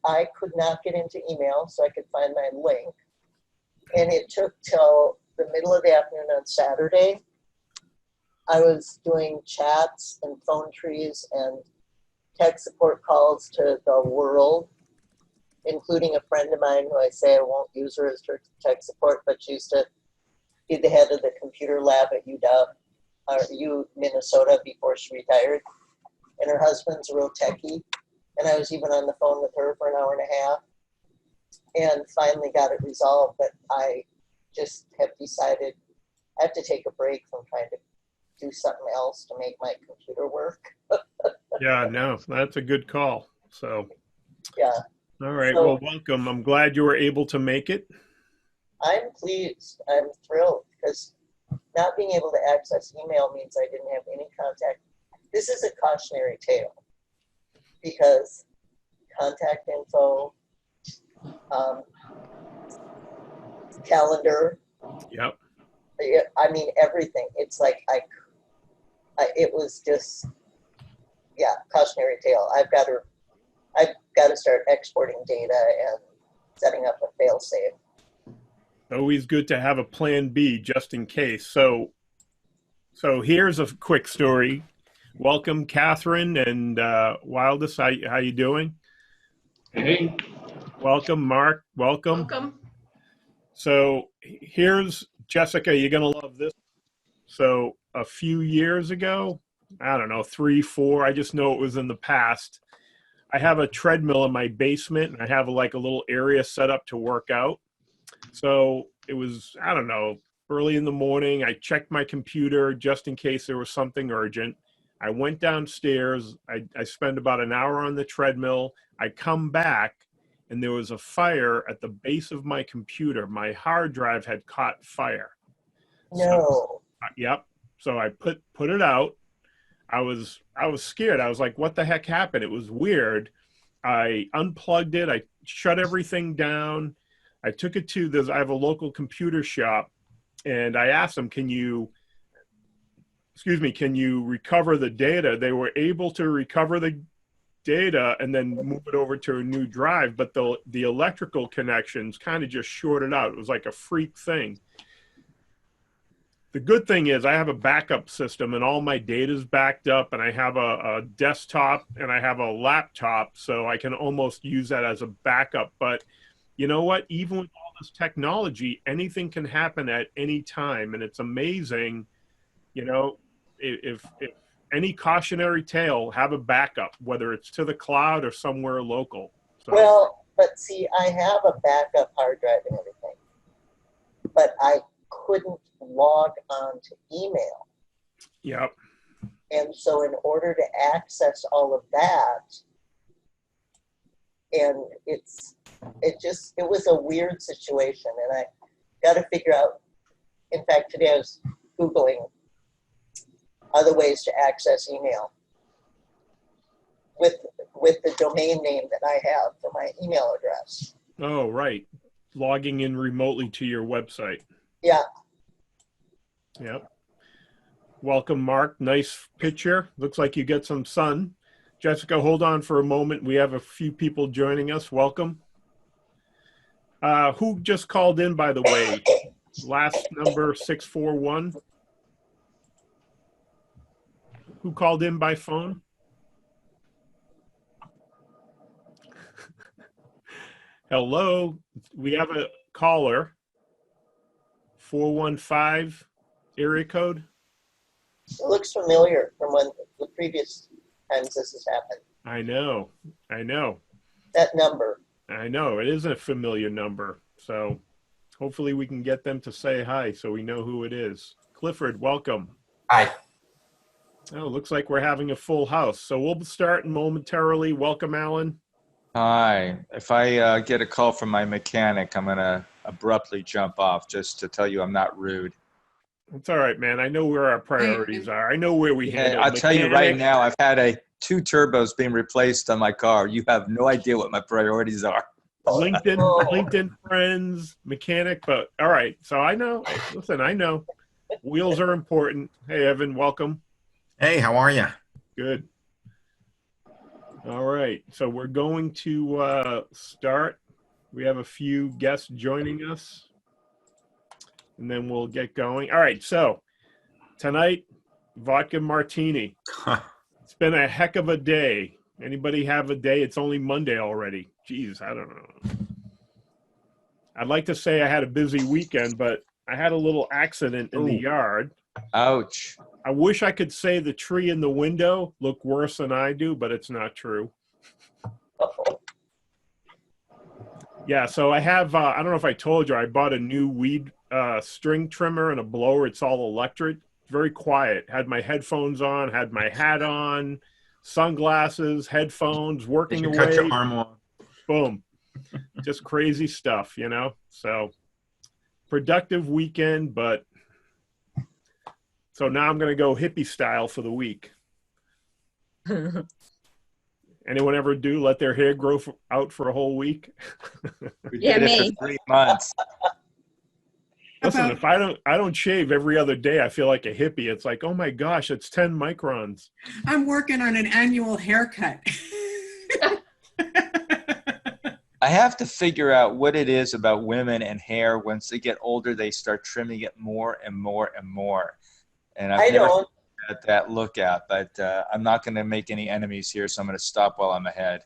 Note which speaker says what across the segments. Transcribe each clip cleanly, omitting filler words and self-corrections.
Speaker 1: I could not get into email, so I could find my link. And it took till the middle of the afternoon on Saturday. I was doing chats and phone trees and tech support calls to the world, including a friend of mine who I say I won't use her as tech support, but she used to be the head of the computer lab at UW, or U Minnesota, before she retired. And her husband's a real techie. And I was even on the phone with her for an hour and a half and finally got it resolved. But I just have decided I have to take a break from trying to do something else to make my computer work.
Speaker 2: Yeah, no, that's a good call. So,
Speaker 1: yeah.
Speaker 2: All right.
Speaker 1: So,
Speaker 2: well, welcome. I'm glad you were able to make it.
Speaker 1: I'm pleased. I'm thrilled because not being able to access email means I didn't have any contact. This is a cautionary tale because contact info, calendar,
Speaker 2: Yep.
Speaker 1: I mean, everything. It's like it was just, yeah, cautionary tale. I've got to start exporting data and setting up a fail-safe.
Speaker 2: Always good to have a plan B just in case. So here's a quick story. Welcome, Catherine and Wildest. How you doing?
Speaker 3: Hey.
Speaker 2: Welcome, Mark. Welcome.
Speaker 4: Welcome.
Speaker 2: So here's Jessica. You're gonna love this. So a few years ago, I don't know, 3, 4. I just know it was in the past. I have a treadmill in my basement, and I have like a little area set up to work out. So it was, I don't know, early in the morning. I checked my computer just in case there was something urgent. I went downstairs. I spent about an hour on the treadmill. I come back, and there was a fire at the base of my computer. My hard drive had caught fire.
Speaker 1: No.
Speaker 2: Yep. So I put it out. I was scared. I was like, what the heck happened? It was weird. I unplugged it. I shut everything down. I took it to I have a local computer shop, and I asked them, can you recover the data? They were able to recover the data and then move it over to a new drive, but the electrical connections kind of just shorted out. It was like a freak thing. The good thing is I have a backup system and all my data is backed up, and I have a desktop and I have a laptop, so I can almost use that as a backup. But you know what? Even with all this technology, anything can happen at any time, and it's amazing. You know, if any cautionary tale, have a backup, whether it's to the cloud or somewhere local. So.
Speaker 1: Well, but see, I have a backup hard drive and everything, but I couldn't log on to email.
Speaker 2: Yep.
Speaker 1: And so in order to access all of that, and it was a weird situation, and I got to figure out, in fact, today I was Googling other ways to access email with the domain name that I have for my email address.
Speaker 2: Oh, right. Logging in remotely to your website.
Speaker 1: Yeah.
Speaker 2: Yep. Welcome, Mark. Nice picture. Looks like you get some sun. Jessica, hold on for a moment. We have a few people joining us. Welcome. Who just called in, by the way? Last number 641. Who called in by phone? Hello. We have a caller. 415 area code.
Speaker 1: It looks familiar from the previous times this has happened.
Speaker 2: I know.
Speaker 1: That number.
Speaker 2: I know. It is a familiar number. So hopefully we can get them to say hi so we know who it is. Clifford, welcome.
Speaker 5: Hi.
Speaker 2: Oh, looks like we're having a full house. So we'll start momentarily. Welcome, Alan.
Speaker 5: Hi. If I get a call from my mechanic, I'm going to abruptly jump off just to tell you I'm not rude.
Speaker 2: It's all right, man. I know where our priorities are. I know where we handle.
Speaker 5: I'll tell you right now, I've had 2 turbos being replaced on my car. You have no idea what my priorities are.
Speaker 2: LinkedIn friends, mechanic, but all right. So I know. Listen, I know. Wheels are important. Hey, Evan, welcome.
Speaker 6: Hey, how are you?
Speaker 2: Good. All right. So we're going to start. We have a few guests joining us, and then we'll get going. All right. So tonight, vodka martini. It's been a heck of a day. Anybody have a day? It's only Monday already. Jeez, I don't know. I'd like to say I had a busy weekend, but I had a little accident in the yard.
Speaker 5: Ouch.
Speaker 2: I wish I could say the tree in the window looked worse than I do, but it's not true. Yeah, so I have, I don't know if I told you, I bought a new weed string trimmer and a blower. It's all electric, very quiet. Had my headphones on, had my hat on, sunglasses, headphones, working
Speaker 3: You
Speaker 2: away.
Speaker 3: cut your arm off.
Speaker 2: Boom. Just crazy stuff, you know? So productive weekend, but so now I'm going to go hippie style for the week. Anyone ever do let their hair grow out for a whole week?
Speaker 5: We
Speaker 4: Yeah,
Speaker 5: did it
Speaker 4: me.
Speaker 5: for 3 months.
Speaker 2: Listen, if I don't shave every other day, I feel like a hippie. It's like, oh my gosh, it's 10 microns.
Speaker 6: I'm working on an annual haircut.
Speaker 5: I have to figure out what it is about women and hair. Once they get older, they start trimming it more and more and more. And
Speaker 1: I
Speaker 5: I've never
Speaker 1: don't.
Speaker 5: had that look at, but I'm not going to make any enemies here, so I'm going to stop while I'm ahead.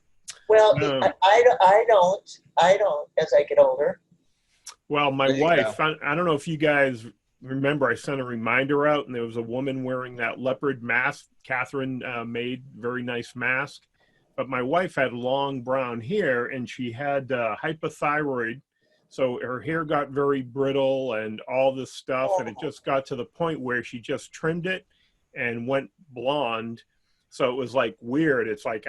Speaker 1: Well,
Speaker 2: No.
Speaker 1: I don't as I get older.
Speaker 2: Well, my
Speaker 5: There you
Speaker 2: wife, I don't know if you guys remember, I sent a reminder out, and there was a woman wearing that leopard mask. Catherine made very nice mask. But my wife had long brown hair, and she had hypothyroid. So her hair got very brittle and all this stuff. And it just got to the point where she just trimmed it and went blonde. So it was like weird. It's like,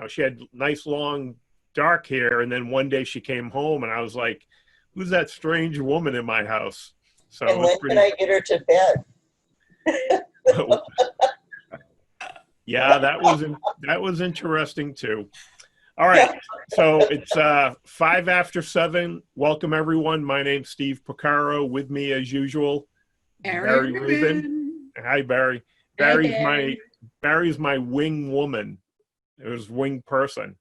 Speaker 2: she had nice long dark hair. And then one day she came home and I was like, who's that strange woman in my house? So
Speaker 1: And when can I get her to bed?
Speaker 2: Yeah, that was interesting too. All right, so it's 5 after 7. Welcome everyone. My name's Steve Porcaro. With me as usual, Barry Rubin. Hi, Barry. Barry's my wing woman. It was wing person.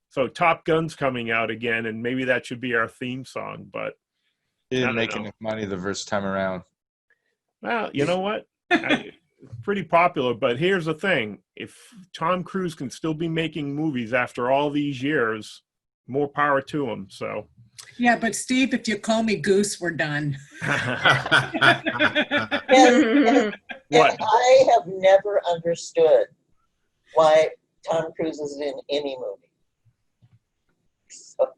Speaker 2: So Top Gun's coming out again, and maybe that should be our theme song. But
Speaker 5: You
Speaker 2: I
Speaker 5: didn't
Speaker 2: don't
Speaker 5: make
Speaker 2: know.
Speaker 5: enough money the first time around.
Speaker 2: Well, you know what? Pretty popular, but here's the thing. If Tom Cruise can still be making movies after all these years, more power to him. So
Speaker 6: Yeah, but Steve, if you call me Goose, we're done.
Speaker 1: And
Speaker 2: What?
Speaker 1: I have never understood why Tom Cruise is in any movie. So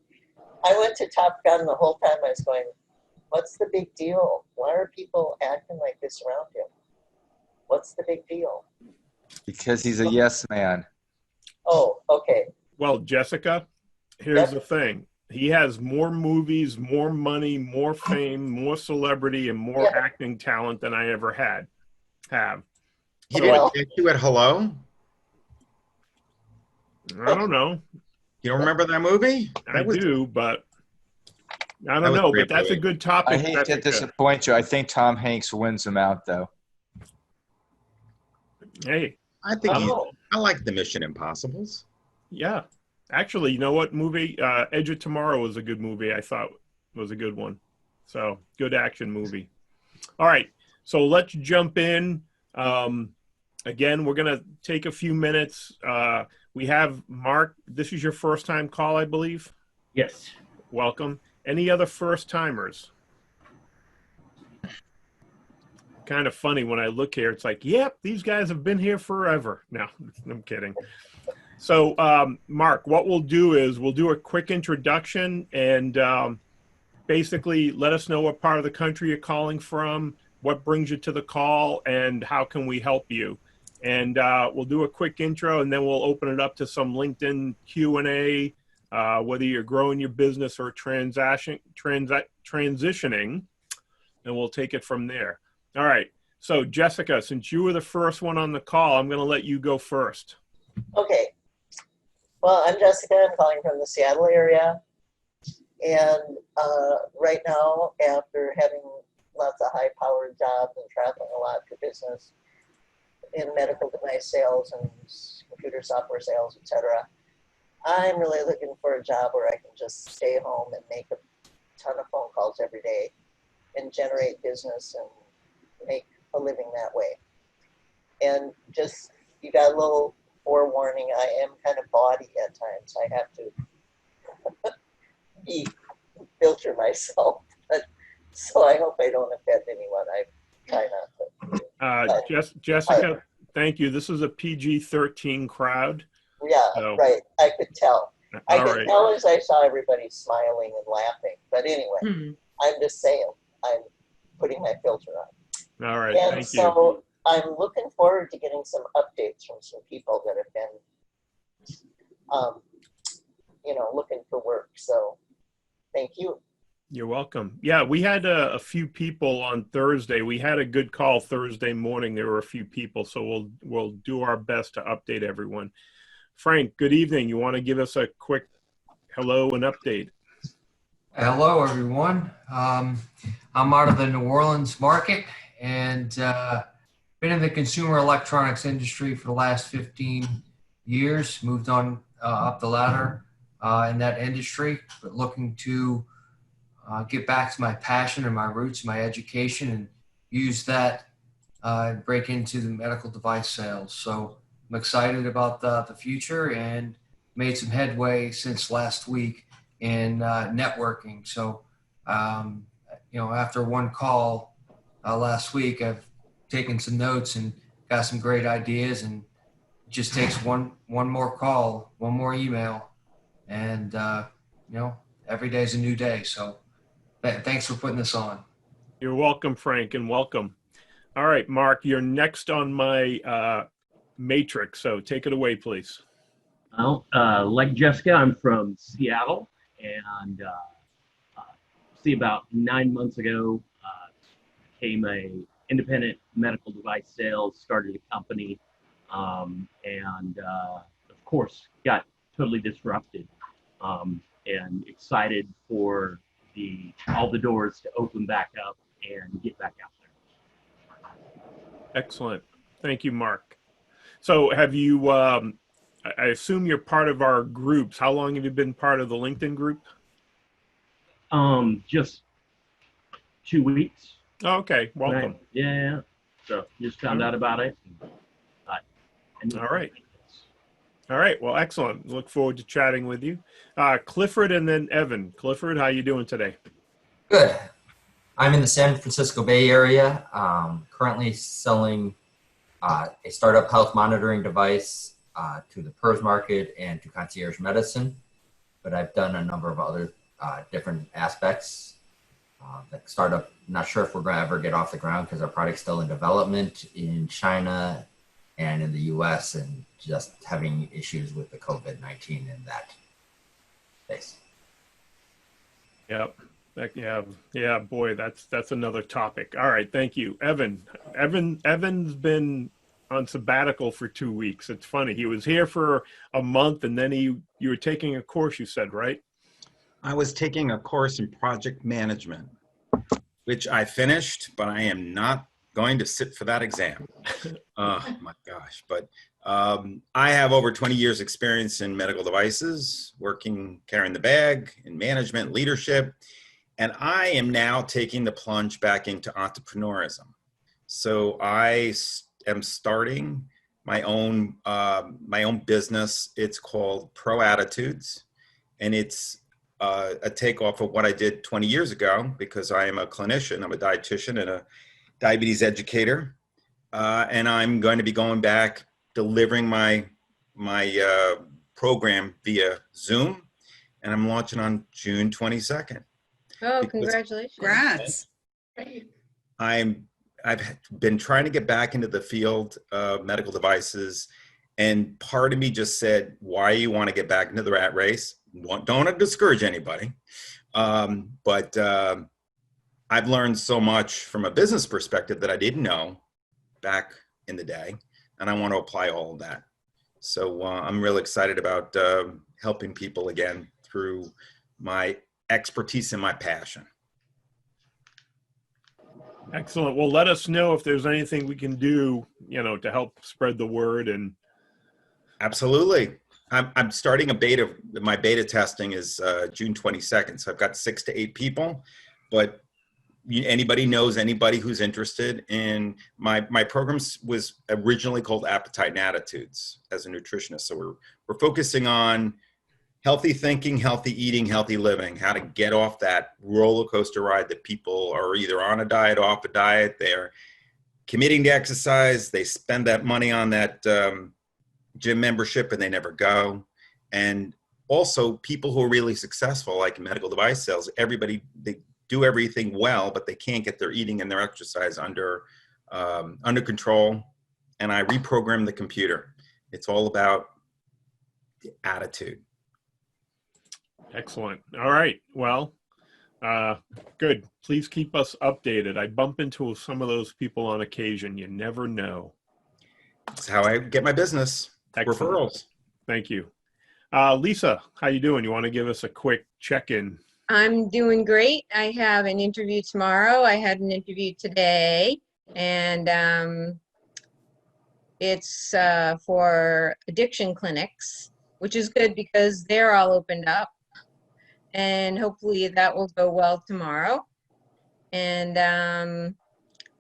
Speaker 1: I went to Top Gun the whole time. I was going, what's the big deal? Why are people acting like this around him? What's the big deal?
Speaker 5: Because he's a yes man.
Speaker 1: Oh, okay.
Speaker 2: Well, Jessica, here's the thing. He has more movies, more money, more fame, more celebrity, and more acting talent than I ever have.
Speaker 3: He
Speaker 1: Well-
Speaker 3: didn't get you at Hello?
Speaker 2: I don't know.
Speaker 3: You don't remember that movie?
Speaker 2: I do, but I
Speaker 3: That
Speaker 2: don't
Speaker 3: was a
Speaker 2: know.
Speaker 3: great
Speaker 2: But that's a
Speaker 3: movie.
Speaker 2: good topic.
Speaker 5: I hate to disappoint you. I think Tom Hanks wins him out, though.
Speaker 2: Hey,
Speaker 3: I think
Speaker 1: Oh.
Speaker 3: I like the Mission Impossibles.
Speaker 2: yeah. Actually, you know what movie? Edge of Tomorrow was a good movie. I thought was a good one. So good action movie. All right. So let's jump in. Again, we're going to take a few minutes. We have Mark. This is your first time call, I believe.
Speaker 7: Yes.
Speaker 2: Welcome. Any other first timers? Kind of funny when I look here. It's like, yep, these guys have been here forever. No, I'm kidding. So, Mark, what we'll do is we'll do a quick introduction and basically let us know what part of the country you're calling from, what brings you to the call, and how can we help you. And we'll do a quick intro, and then we'll open it up to some LinkedIn Q&A, whether you're growing your business or transitioning, and we'll take it from there. All right. So, Jessica, since you were the first one on the call, I'm going to let you go first.
Speaker 1: Okay. Well, I'm Jessica. I'm calling from the Seattle area. And right now, after having lots of high-powered jobs and traveling a lot for business in medical device sales and computer software sales, etc., I'm really looking for a job where I can just stay home and make a ton of phone calls every day and generate business and make a living that way. And just, you got a little forewarning, I am kind of bawdy at times. I have to filter myself. But, so I hope I don't offend anyone. I try not to.
Speaker 2: Jessica, thank you. This is a PG-13 crowd.
Speaker 1: Yeah,
Speaker 2: So-
Speaker 1: right. I could tell. I
Speaker 2: All
Speaker 1: could
Speaker 2: right.
Speaker 1: tell as I saw everybody smiling and laughing. But anyway, I'm just saying, I'm putting my filter on.
Speaker 2: All right.
Speaker 1: And
Speaker 2: Thank you.
Speaker 1: so I'm looking forward to getting some updates from some people that have been, looking for work. So thank you.
Speaker 2: You're welcome. Yeah, we had a few people on Thursday. We had a good call Thursday morning. There were a few people, so we'll do our best to update everyone. Frank, good evening. You want to give us a quick hello and update?
Speaker 4: Hello, everyone. I'm out of the New Orleans market and been in the consumer electronics industry for the last 15 years. Moved on up the ladder in that industry, but looking to get back to my passion and my roots, my education, and use that and break into the medical device sales. So I'm excited about the future and made some headway since last week in networking. So, after one call last week, I've taken some notes and got some great ideas, and it just takes one more call, one more email, and, every day's a new day. So thanks for putting this on.
Speaker 2: You're welcome, Frank, and welcome. All right, Mark, you're next on my matrix, so take it away, please.
Speaker 7: Well, like Jessica, I'm from Seattle, and about 9 months ago, became a independent medical device sales, started a company, and of course got totally disrupted, and excited for all the doors to open back up and get back out there.
Speaker 2: Excellent. Thank you, Mark. So have you, I assume you're part of our groups. How long have you been part of the LinkedIn group?
Speaker 7: Just 2 weeks.
Speaker 2: Oh, okay, welcome.
Speaker 7: Right. Yeah. So just found out about it.
Speaker 2: All right. All right, well, excellent. Look forward to chatting with you. Clifford and then Evan. Clifford, how you doing today?
Speaker 8: Good. I'm in the San Francisco Bay Area, currently selling a startup health monitoring device to the PERS market and to concierge medicine. But I've done a number of other different aspects. The startup, not sure if we're going to ever get off the ground because our product's still in development in China and in the US, and just having issues with the COVID-19 in that space.
Speaker 2: Yep. Yeah, boy, that's another topic. All right, thank you. Evan's been on sabbatical for 2 weeks. It's funny. He was here for a month, and then you were taking a course, you said, right?
Speaker 3: I was taking a course in project management, which I finished, but I am not going to sit for that exam. Oh my gosh. But I have over 20 years experience in medical devices, carrying the bag in management, leadership, and I am now taking the plunge back into entrepreneurism. So I am starting my own business. It's called Pro Attitudes, and it's a takeoff of what I did 20 years ago, because I am a clinician, I'm a dietitian and a diabetes educator, and I'm going to be going back, delivering my program via Zoom, and I'm launching on June 22nd.
Speaker 9: Oh,
Speaker 3: Because
Speaker 9: congratulations.
Speaker 6: Congrats.
Speaker 3: I've been trying to get back into the field of medical devices, and part of me just said, why you want to get back into the rat race? Don't want to discourage anybody, but I've learned so much from a business perspective that I didn't know back in the day, and I want to apply all of that. So I'm really excited about helping people again through my expertise and my passion.
Speaker 2: Excellent. Well, let us know if there's anything we can do, to help spread the word. And
Speaker 3: Absolutely. I'm starting a beta. My beta testing is June 22nd. So I've got 6 to 8 people, but anybody knows anybody who's interested in my programs was originally called Appetite and Attitudes as a nutritionist. So we're focusing on healthy thinking, healthy eating, healthy living, how to get off that roller coaster ride that people are either on a diet, off a diet, they're committing to exercise, they spend that money on that gym membership and they never go. And also people who are really successful, like medical device sales, they do everything well, but they can't get their eating and their exercise under control. And I reprogram the computer. It's all about the attitude.
Speaker 2: Excellent. All right. Well, good. Please keep us updated. I bump into some of those people on occasion. You never know.
Speaker 3: That's how I get my business.
Speaker 2: Excellent.
Speaker 3: Referrals.
Speaker 2: Thank you. Lisa, how you doing? You want to give us a quick check-in?
Speaker 9: I'm doing great. I have an interview tomorrow. I had an interview today, and it's for addiction clinics, which is good because they're all opened up, and hopefully that will go well tomorrow. And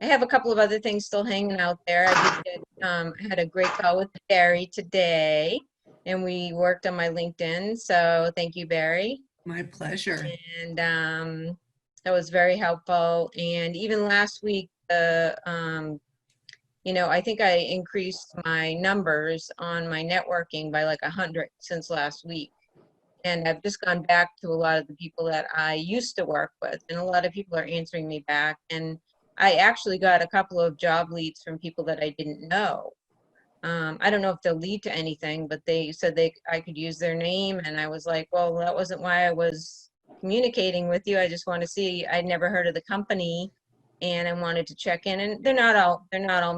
Speaker 9: I have a couple of other things still hanging out there. I had a great call with Barry today, and we worked on my LinkedIn. So thank you, Barry.
Speaker 6: My pleasure.
Speaker 9: And that was very helpful. And even last week, I think I increased my numbers on my networking by like 100 since last week. And I've just gone back to a lot of the people that I used to work with, and a lot of people are answering me back. And I actually got a couple of job leads from people that I didn't know. I don't know if they'll lead to anything, but they said I could use their name, and I was like, well, that wasn't why I was communicating with you. I just want to see. I'd never heard of the company, and I wanted to check in. And they're not all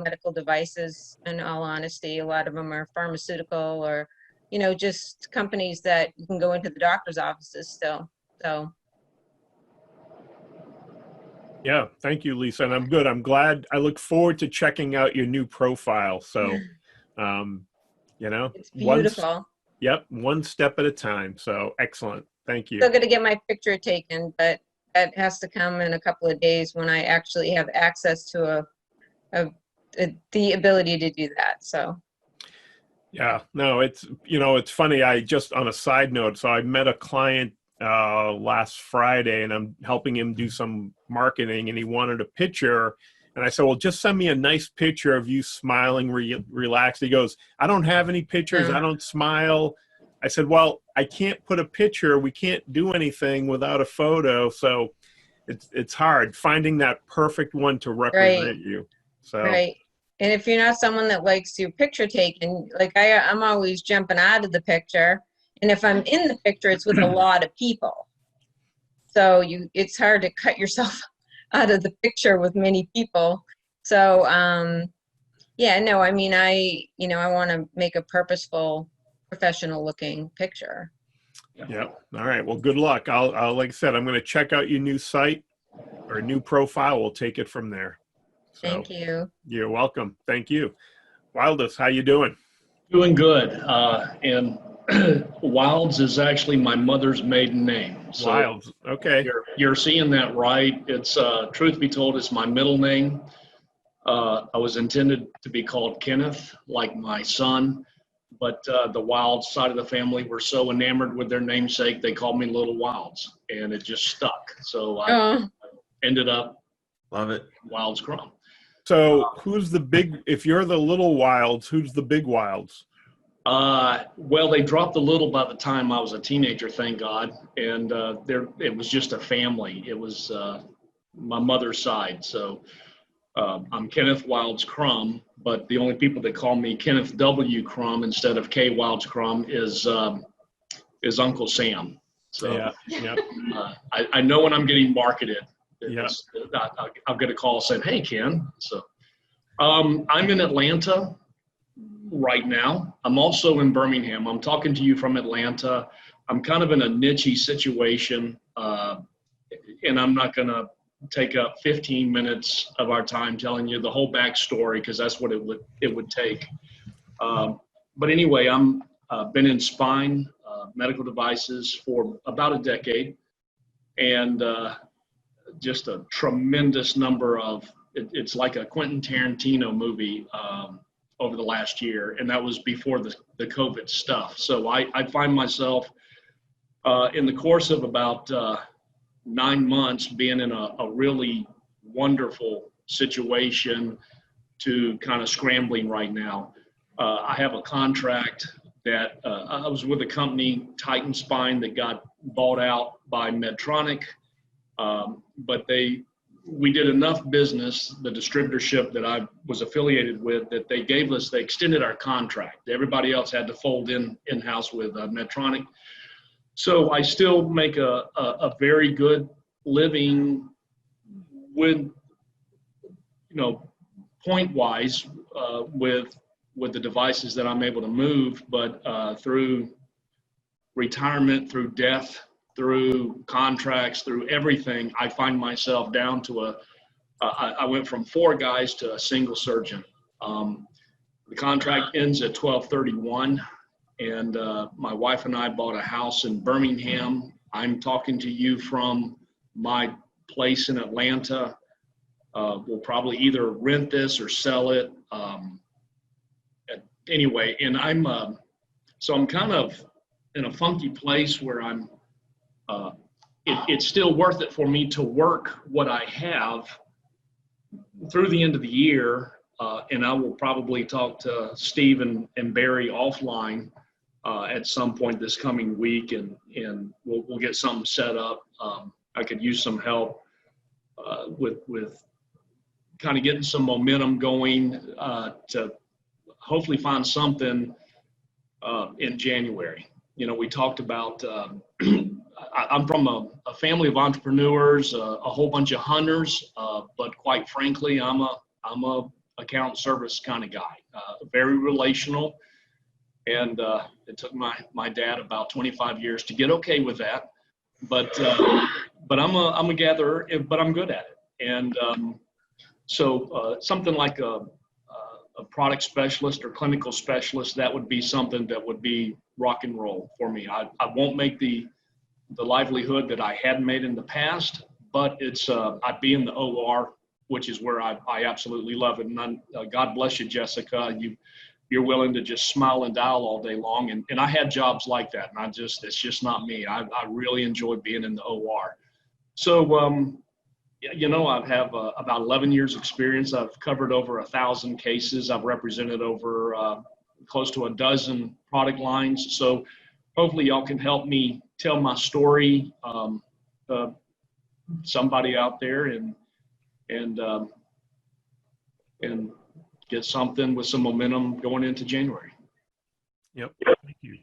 Speaker 9: medical devices. In all honesty, a lot of them are pharmaceutical or, just companies that you can go into the doctor's offices still. So.
Speaker 2: Yeah, thank you, Lisa. And I'm good. I'm glad. I look forward to checking out your new profile. So.
Speaker 9: It's beautiful.
Speaker 2: One step at a time. So excellent. Thank you.
Speaker 9: Still going to get my picture taken, but that has to come in a couple of days when I actually have access to the ability to do that. So.
Speaker 2: Yeah, no, it's funny. I just, on a side note, so I met a client last Friday, and I'm helping him do some marketing, and he wanted a picture. And I said, well, just send me a nice picture of you smiling, relaxed. He goes, I don't have any pictures. I don't smile. I said, well, I can't put a picture. We can't do anything without a photo. So it's hard finding that perfect one to represent you. So.
Speaker 9: Right. And if you're not someone that likes your picture taken, like I'm always jumping out of the picture. And if I'm in the picture, it's with a lot of people. So it's hard to cut yourself out of the picture with many people. So, I want to make a purposeful, professional looking picture.
Speaker 2: Yeah. All right. Well, good luck. I'll like I said, I'm going to check out your new site or new profile. We'll take it from there. So,
Speaker 9: thank you.
Speaker 2: You're welcome. Thank you. Wildest, how you doing?
Speaker 10: Doing good. And Wilds is actually my mother's maiden name. So
Speaker 2: Wilds. Okay.
Speaker 10: You're seeing that right. It's truth be told, it's my middle name. I was intended to be called Kenneth, like my son, but the Wilds side of the family were so enamored with their namesake, they called me Little Wilds, and it just stuck. So I ended up
Speaker 3: Love it.
Speaker 10: Wilds Crumb.
Speaker 2: So if you're the Little Wilds, who's the big Wilds?
Speaker 10: Well, they dropped the little by the time I was a teenager, thank God. And it was just a family. It was my mother's side. So I'm Kenneth Wilds Crumb, but the only people that call me Kenneth W. Crumb instead of K. Wilds Crumb is Uncle Sam. So
Speaker 2: yeah.
Speaker 10: I know when I'm getting marketed.
Speaker 2: Yeah.
Speaker 10: I'll get a call saying, "Hey, Ken." So I'm in Atlanta right now. I'm also in Birmingham. I'm talking to you from Atlanta. I'm kind of in a niche situation, and I'm not going to take up 15 minutes of our time telling you the whole backstory because that's what it would take. But anyway, I'm been in spine, medical devices for about a decade, and just a tremendous number of, it's like a Quentin Tarantino movie over the last year, and that was before the COVID stuff. So I find myself in the course of about 9 months being in a really wonderful situation to kind of scrambling right now. I have a contract that I was with a company, Titan Spine, that got bought out by Medtronic, but we did enough business, the distributorship that I was affiliated with, that they extended our contract. Everybody else had to fold in-house with Medtronic. So I still make a very good living with, point-wise with the devices that I'm able to move, but through retirement, through death, through contracts, through everything, I find myself down to I went from 4 guys to a single surgeon. The contract ends at 12/31, and my wife and I bought a house in Birmingham. I'm talking to you from my place in Atlanta. We'll probably either rent this or sell it. Anyway, and I'm kind of in a funky place where it's still worth it for me to work what I have through the end of the year. And I will probably talk to Steve and Barry offline at some point this coming week, and we'll get something set up. I could use some help with kind of getting some momentum going to hopefully find something in January. We talked about, I'm from a family of entrepreneurs, a whole bunch of hunters, but quite frankly, I'm a account service kind of guy, very relational. And it took my dad about 25 years to get okay with that. But I'm a gatherer, but I'm good at it. And so something like a product specialist or clinical specialist, that would be something that would be rock and roll for me. I won't make the livelihood that I had made in the past, but it's I'd be in the OR, which is where I absolutely love it. And God bless you, Jessica. You're willing to just smile and dial all day long. And I had jobs like that, and it's just not me. I really enjoy being in the OR. So, I have about 11 years experience. I've covered over 1,000 cases. I've represented over close to a dozen product lines. So hopefully y'all can help me tell my story, somebody out there, and get something with some momentum going into January.
Speaker 2: Yep. Thank you.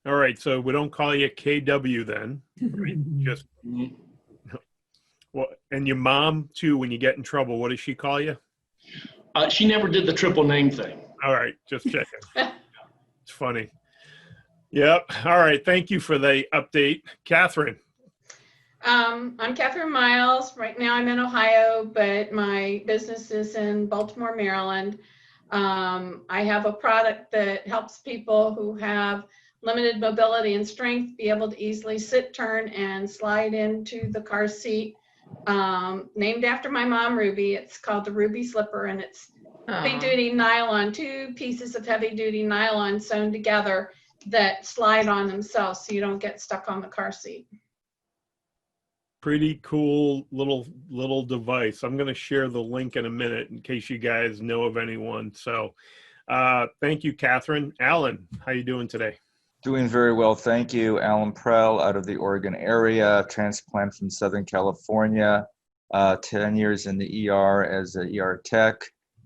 Speaker 2: All right. So we don't call you KW then. Right? Just well, and your mom too. When you get in trouble, what does she call you?
Speaker 10: She never did the triple name thing.
Speaker 2: All right. Just checking. It's funny. Yep. All right. Thank you for the update, Catherine.
Speaker 11: I'm Catherine Miles. Right now I'm in Ohio, but my business is in Baltimore, Maryland. I have a product that helps people who have limited mobility and strength be able to easily sit, turn, and slide into the car seat. Named after my mom, Ruby. It's called the Ruby Slipper, and it's heavy-duty nylon, 2 pieces of heavy-duty nylon sewn together that slide on themselves so you don't get stuck on the car seat.
Speaker 2: Pretty cool little device. I'm going to share the link in a minute in case you guys know of anyone. So thank you, Catherine. Alan, how you doing today?
Speaker 5: Doing very well, thank you. Alan Prell out of the Oregon area, transplant from Southern California, 10 years in the ER as an ER tech,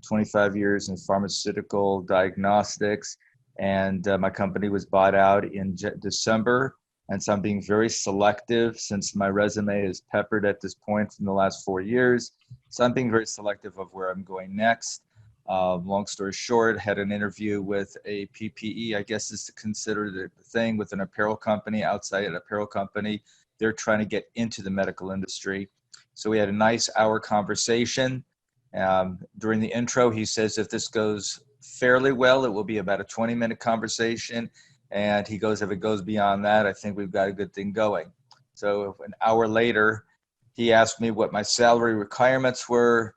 Speaker 5: 25 years in pharmaceutical diagnostics, and my company was bought out in December. And so I'm being very selective since my resume is peppered at this point from the last 4 years. So I'm being very selective of where I'm going next. Long story short, had an interview with a PPE, I guess is considered the thing, with an apparel company, outside an apparel company. They're trying to get into the medical industry. So we had a nice hour conversation. During the intro, he says, if this goes fairly well. It will be about a 20-minute conversation. And he goes, if it goes beyond that, I think we've got a good thing going. So an hour later, he asked me what my salary requirements were.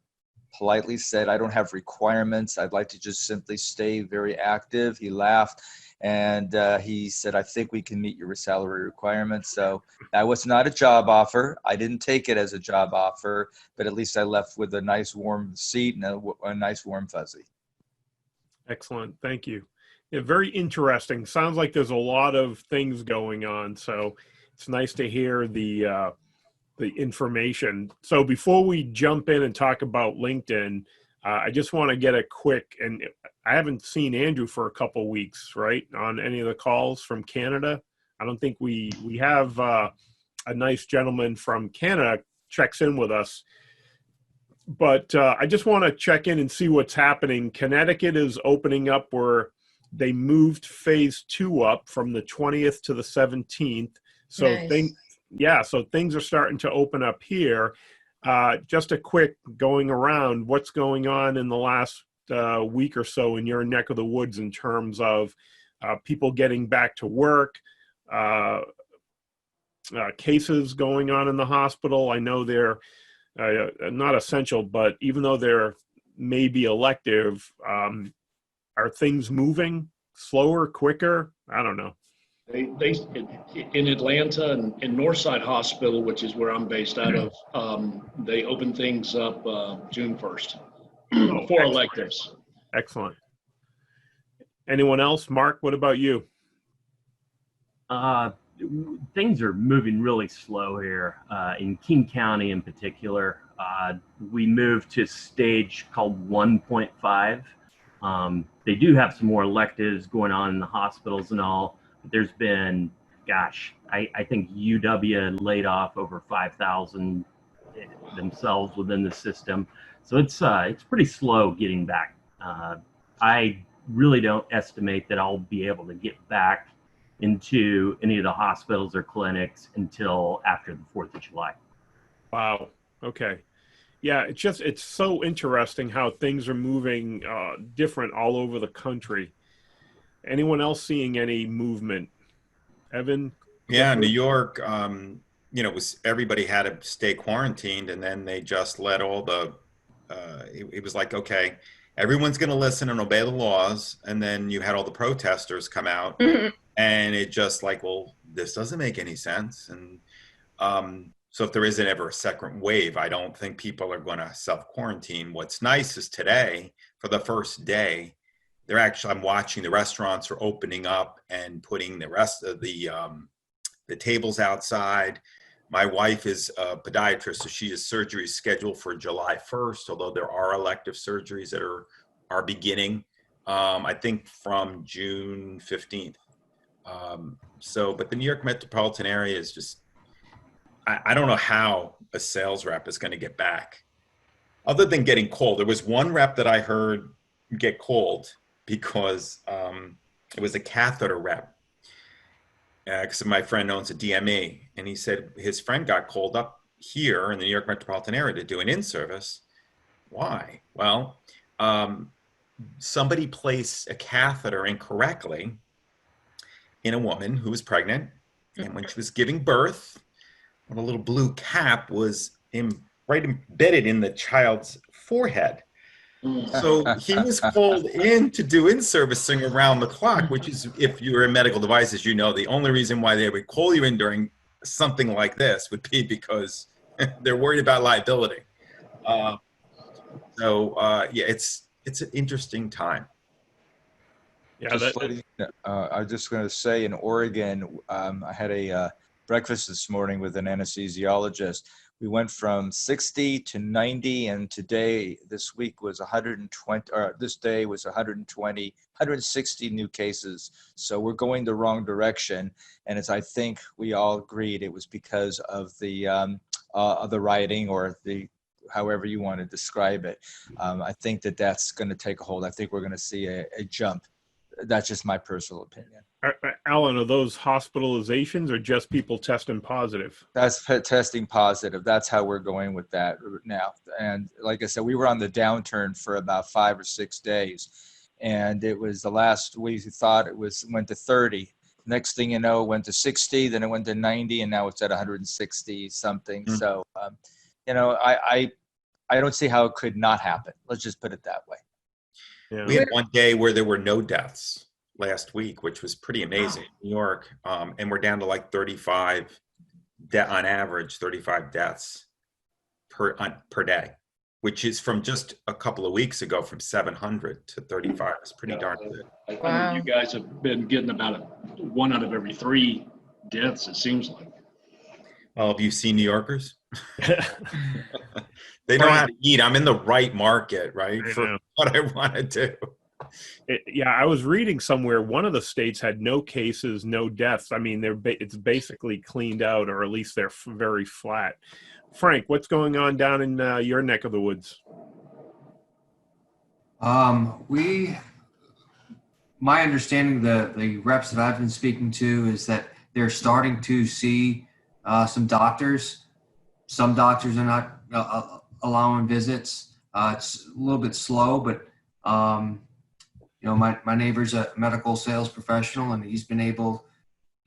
Speaker 5: Politely said, I don't have requirements. I'd like to just simply stay very active. He laughed and he said, I think we can meet your salary requirements. So that was not a job offer. I didn't take it as a job offer, but at least I left with a nice warm seat and a nice warm fuzzy.
Speaker 2: Excellent. Thank you. Yeah, very interesting. Sounds like there's a lot of things going on. So it's nice to hear the information. So before we jump in and talk about LinkedIn, I just want to get a quick, and I haven't seen Andrew for a couple weeks, right, on any of the calls from Canada. I don't think we have a nice gentleman from Canada checks in with us. But I just want to check in and see what's happening. Connecticut is opening up where they moved phase 2 up from the 20th to the 17th. So
Speaker 9: Nice.
Speaker 2: so things are starting to open up here. Just a quick going around, what's going on in the last week or so in your neck of the woods in terms of people getting back to work, cases going on in the hospital? I know they're not essential, but even though they're maybe elective, are things moving slower, quicker? I don't know.
Speaker 10: They in Atlanta and in Northside Hospital, which is where I'm based out of, they opened things up June 1st for electives.
Speaker 2: Excellent. Anyone else? Mark, what about you?
Speaker 7: Things are moving really slow here in King County in particular. We moved to a stage called 1.5. They do have some more electives going on in the hospitals and all. But there's been, I think UW laid off over 5,000 themselves within the system. So it's pretty slow getting back. I really don't estimate that I'll be able to get back into any of the hospitals or clinics until after the 4th of July.
Speaker 2: Wow. Okay. Yeah, it's so interesting how things are moving different all over the country. Anyone else seeing any movement? Evan?
Speaker 3: Yeah, New York, everybody had to stay quarantined, and then they just let all the, it was like, okay, everyone's going to listen and obey the laws. And then you had all the protesters come out and it just like, well, this doesn't make any sense. And so if there isn't ever a second wave, I don't think people are going to self-quarantine. What's nice is today, for the first day, I'm watching the restaurants are opening up and putting the rest of the tables outside. My wife is a podiatrist, so she has surgery scheduled for July 1st, although there are elective surgeries that are beginning, I think from June 15th. But the New York metropolitan area is just, I don't know how a sales rep is going to get back other than getting called. There was one rep that I heard get called because it was a catheter rep. Because my friend owns a DME, and he said his friend got called up here in the New York metropolitan area to do an in-service. Why? Well, somebody placed a catheter incorrectly in a woman who was pregnant, and when she was giving birth, a little blue cap was right embedded in the child's forehead. So he was called in to do in-servicing around the clock, which is, if you're in medical devices, the only reason why they would call you in during something like this would be because they're worried about liability. It's an interesting time.
Speaker 2: Yeah,
Speaker 5: I was just going to say, in Oregon, I had a breakfast this morning with an anesthesiologist. We went from 60 to 90, and this week was 120, or this day was 120, 160 new cases. So we're going the wrong direction. And as I think we all agreed, it was because of the rioting, or however you want to describe it. I think that's going to take a hold. I think we're going to see a jump. That's just my personal opinion.
Speaker 2: Alan, are those hospitalizations or just people testing positive?
Speaker 5: That's testing positive. That's how we're going with that now. And like I said, we were on the downturn for about 5 or 6 days. And it was the last we thought it went to 30. Next thing you know, it went to 60, then it went to 90, and now it's at 160 something.
Speaker 3: Mm.
Speaker 5: So, I don't see how it could not happen. Let's just put it that way.
Speaker 2: Yeah.
Speaker 3: We had one day where there were no deaths last week, which was pretty amazing in New York. And we're down to like 35 on average, 35 deaths per day, which is from just a couple of weeks ago from 700 to 35. It's pretty darn good.
Speaker 10: I think
Speaker 9: Wow.
Speaker 10: you guys have been getting about 1 out of every 3 deaths, it seems like.
Speaker 3: Well, have you seen New Yorkers? They know how to eat. I'm in the right market, right?
Speaker 2: I
Speaker 3: For
Speaker 2: know.
Speaker 3: what I want to do.
Speaker 2: Yeah, I was reading somewhere one of the states had no cases, no deaths. I mean, it's basically cleaned out, or at least they're very flat. Frank, what's going on down in your neck of the woods?
Speaker 4: My understanding, the reps that I've been speaking to is that they're starting to see some doctors. Some doctors are not allowing visits. It's a little bit slow, but my neighbor's a medical sales professional, and he's been able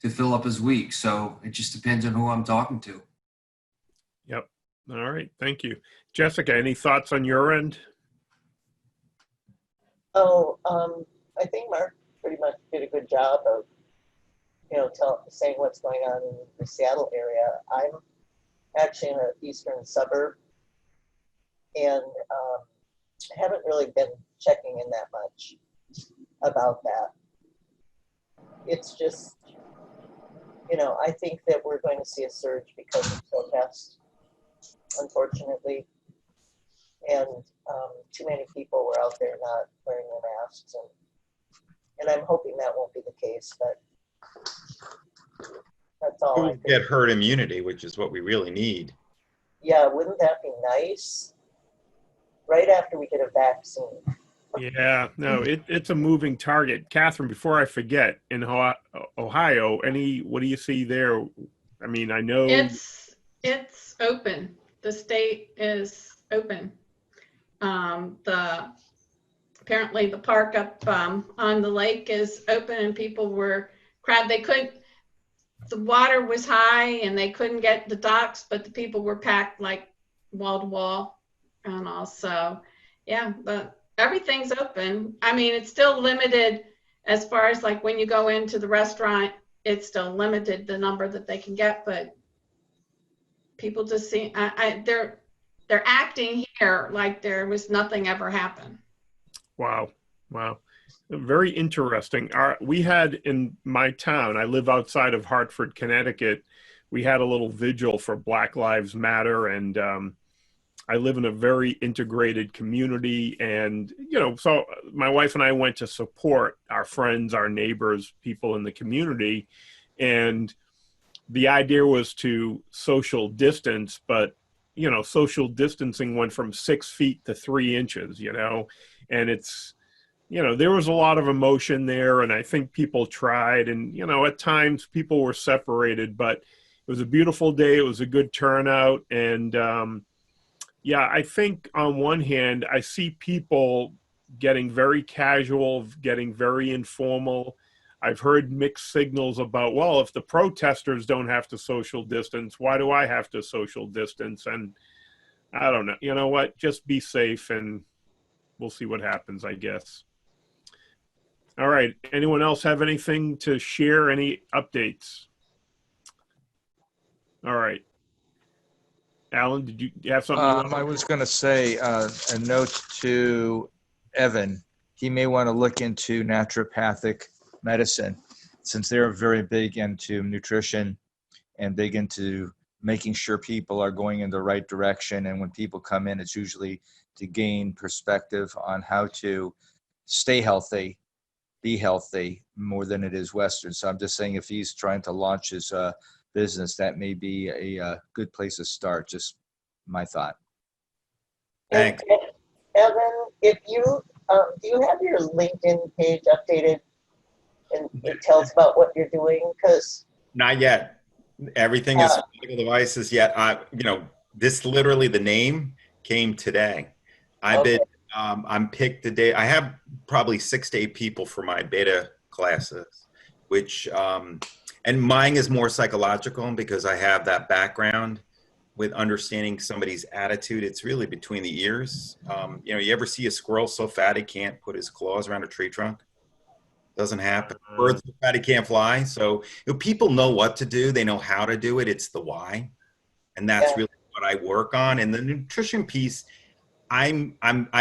Speaker 4: to fill up his week. So it just depends on who I'm talking to.
Speaker 2: Yep. All right. Thank you. Jessica, any thoughts on your end?
Speaker 1: Oh, I think Mark pretty much did a good job of, saying what's going on in the Seattle area. I'm actually in an eastern suburb, and haven't really been checking in that much about that. It's just, I think that we're going to see a surge because of protests, unfortunately. And too many people were out there not wearing their masks. And I'm hoping that won't be the case, but that's all I
Speaker 3: We'll
Speaker 1: think.
Speaker 3: get herd immunity, which is what we really need.
Speaker 1: Yeah, wouldn't that be nice? Right after we get a vaccine.
Speaker 2: Yeah, no, it's a moving target. Catherine, before I forget, in Ohio, what do you see there? I mean, I know
Speaker 11: It's open. The state is open. Apparently the park up on the lake is open, and people were crowded. The water was high and they couldn't get the docks, but the people were packed like wall to wall. And also, yeah, but everything's open. I mean, it's still limited as far as like when you go into the restaurant, it's still limited the number that they can get, but people just see, they're acting here like there was nothing ever happened.
Speaker 2: Wow. Very interesting. We had in my town, I live outside of Hartford, Connecticut, we had a little vigil for Black Lives Matter, and I live in a very integrated community, and so my wife and I went to support our friends, our neighbors, people in the community, and the idea was to social distance, but social distancing went from 6 feet to 3 inches, and it's, there was a lot of emotion there, and I think people tried, and, at times people were separated, but it was a beautiful day. It was a good turnout. And, I think on one hand, I see people getting very casual, getting very informal. I've heard mixed signals about, well, if the protesters don't have to social distance, why do I have to social distance? And I don't know. You know what? Just be safe, and we'll see what happens, I guess. All right. Anyone else have anything to share? Any updates? All right. Alan, did you have something?
Speaker 5: I was going to say a note to Evan. He may want to look into naturopathic medicine, since they're very big into nutrition and big into making sure people are going in the right direction. And when people come in, it's usually to gain perspective on how to stay healthy, be healthy, more than it is Western. So I'm just saying, if he's trying to launch his business, that may be a good place to start. Just my thought.
Speaker 3: Thanks.
Speaker 1: And Evan, if you do you have your LinkedIn page updated and it tells about what you're doing? Because
Speaker 3: Not yet. Everything is medical devices yet. This literally, the name came today. I've been I'm picked the day. I have probably 6 to 8 people for my beta classes, which, and mine is more psychological because I have that background with understanding somebody's attitude. It's really between the ears. You know, you ever see a squirrel so fat he can't put his claws around a tree trunk? Doesn't happen. Birds so fat he can't fly. So you know, people know what to do. They know how to do it. It's the why. And that's really what I work on. And the nutrition piece, I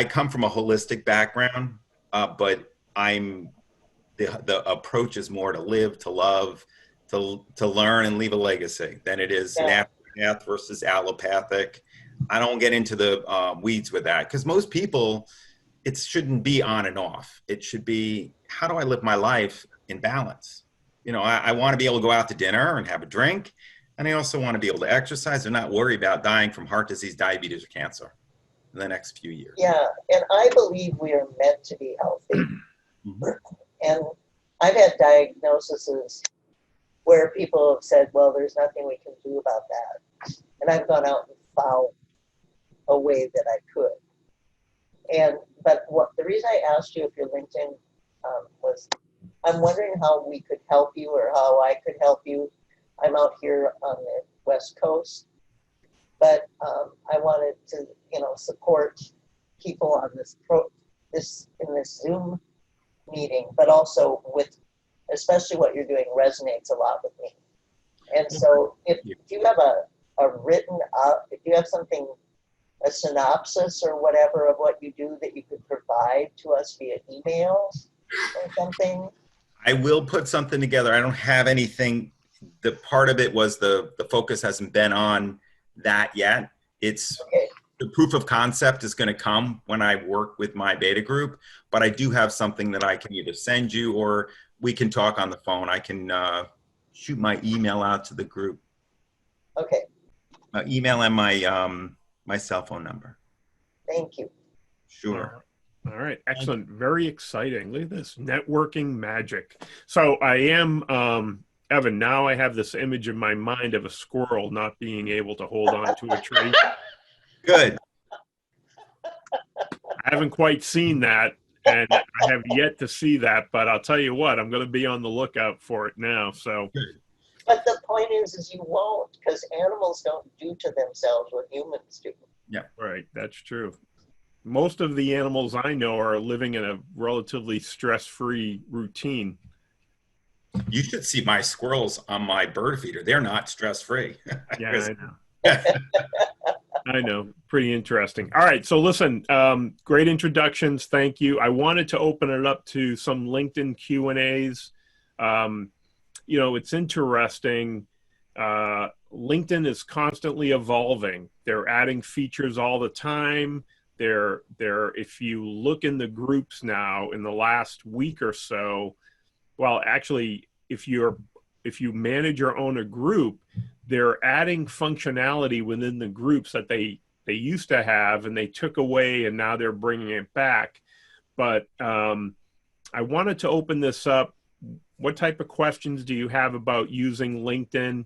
Speaker 3: come from a holistic background, but the approach is more to live, to love, to learn and leave a legacy than it is naturopath versus allopathic. I don't get into the weeds with that because most people, it shouldn't be on and off. It should be, how do I live my life in balance? You know, I want to be able to go out to dinner and have a drink. And I also want to be able to exercise and not worry about dying from heart disease, diabetes, or cancer in the next few years.
Speaker 1: Yeah, and I believe we are meant to be healthy. And I've had diagnoses where people have said, well, there's nothing we can do about that. And I've gone out and found a way that I could. But the reason I asked you if your LinkedIn was, I'm wondering how we could help you or how I could help you. I'm out here on the West Coast, but I wanted to, you know, support people on this in this Zoom meeting, but also with, especially what you're doing resonates a lot with me. And so if you have a written up, if you have something, a synopsis or whatever of what you do that you could provide to us via email or something.
Speaker 3: I will put something together. I don't have anything. The part of it was the focus hasn't been on that yet. It's the proof of concept is going to come when I work with my beta group, but I do have something that I can either send you or we can talk on the phone. I can shoot my email out to the group.
Speaker 1: Okay.
Speaker 3: Email and my cell phone number.
Speaker 1: Thank you.
Speaker 3: Sure.
Speaker 2: All right. Excellent. Very exciting. Look at this networking magic. So I am, Evan, now I have this image in my mind of a squirrel not being able to hold on to a tree.
Speaker 3: Good.
Speaker 2: I haven't quite seen that, and I have yet to see that, but I'll tell you what, I'm going to be on the lookout for it now. So,
Speaker 1: but the point is you won't, because animals don't do to themselves what humans do.
Speaker 3: Yeah,
Speaker 2: right. That's true. Most of the animals I know are living in a relatively stress-free routine.
Speaker 3: You should see my squirrels on my bird feeder. They're not stress-free.
Speaker 2: Yeah, I know. I know. Pretty interesting. All right. So listen, great introductions. Thank you. I wanted to open it up to some LinkedIn Q&As. You know, it's interesting. LinkedIn is constantly evolving. They're adding features all the time. If you look in the groups now in the last week or so, well, actually, if you manage or own a group, they're adding functionality within the groups that they used to have and they took away and now they're bringing it back. But I wanted to open this up. What type of questions do you have about using LinkedIn?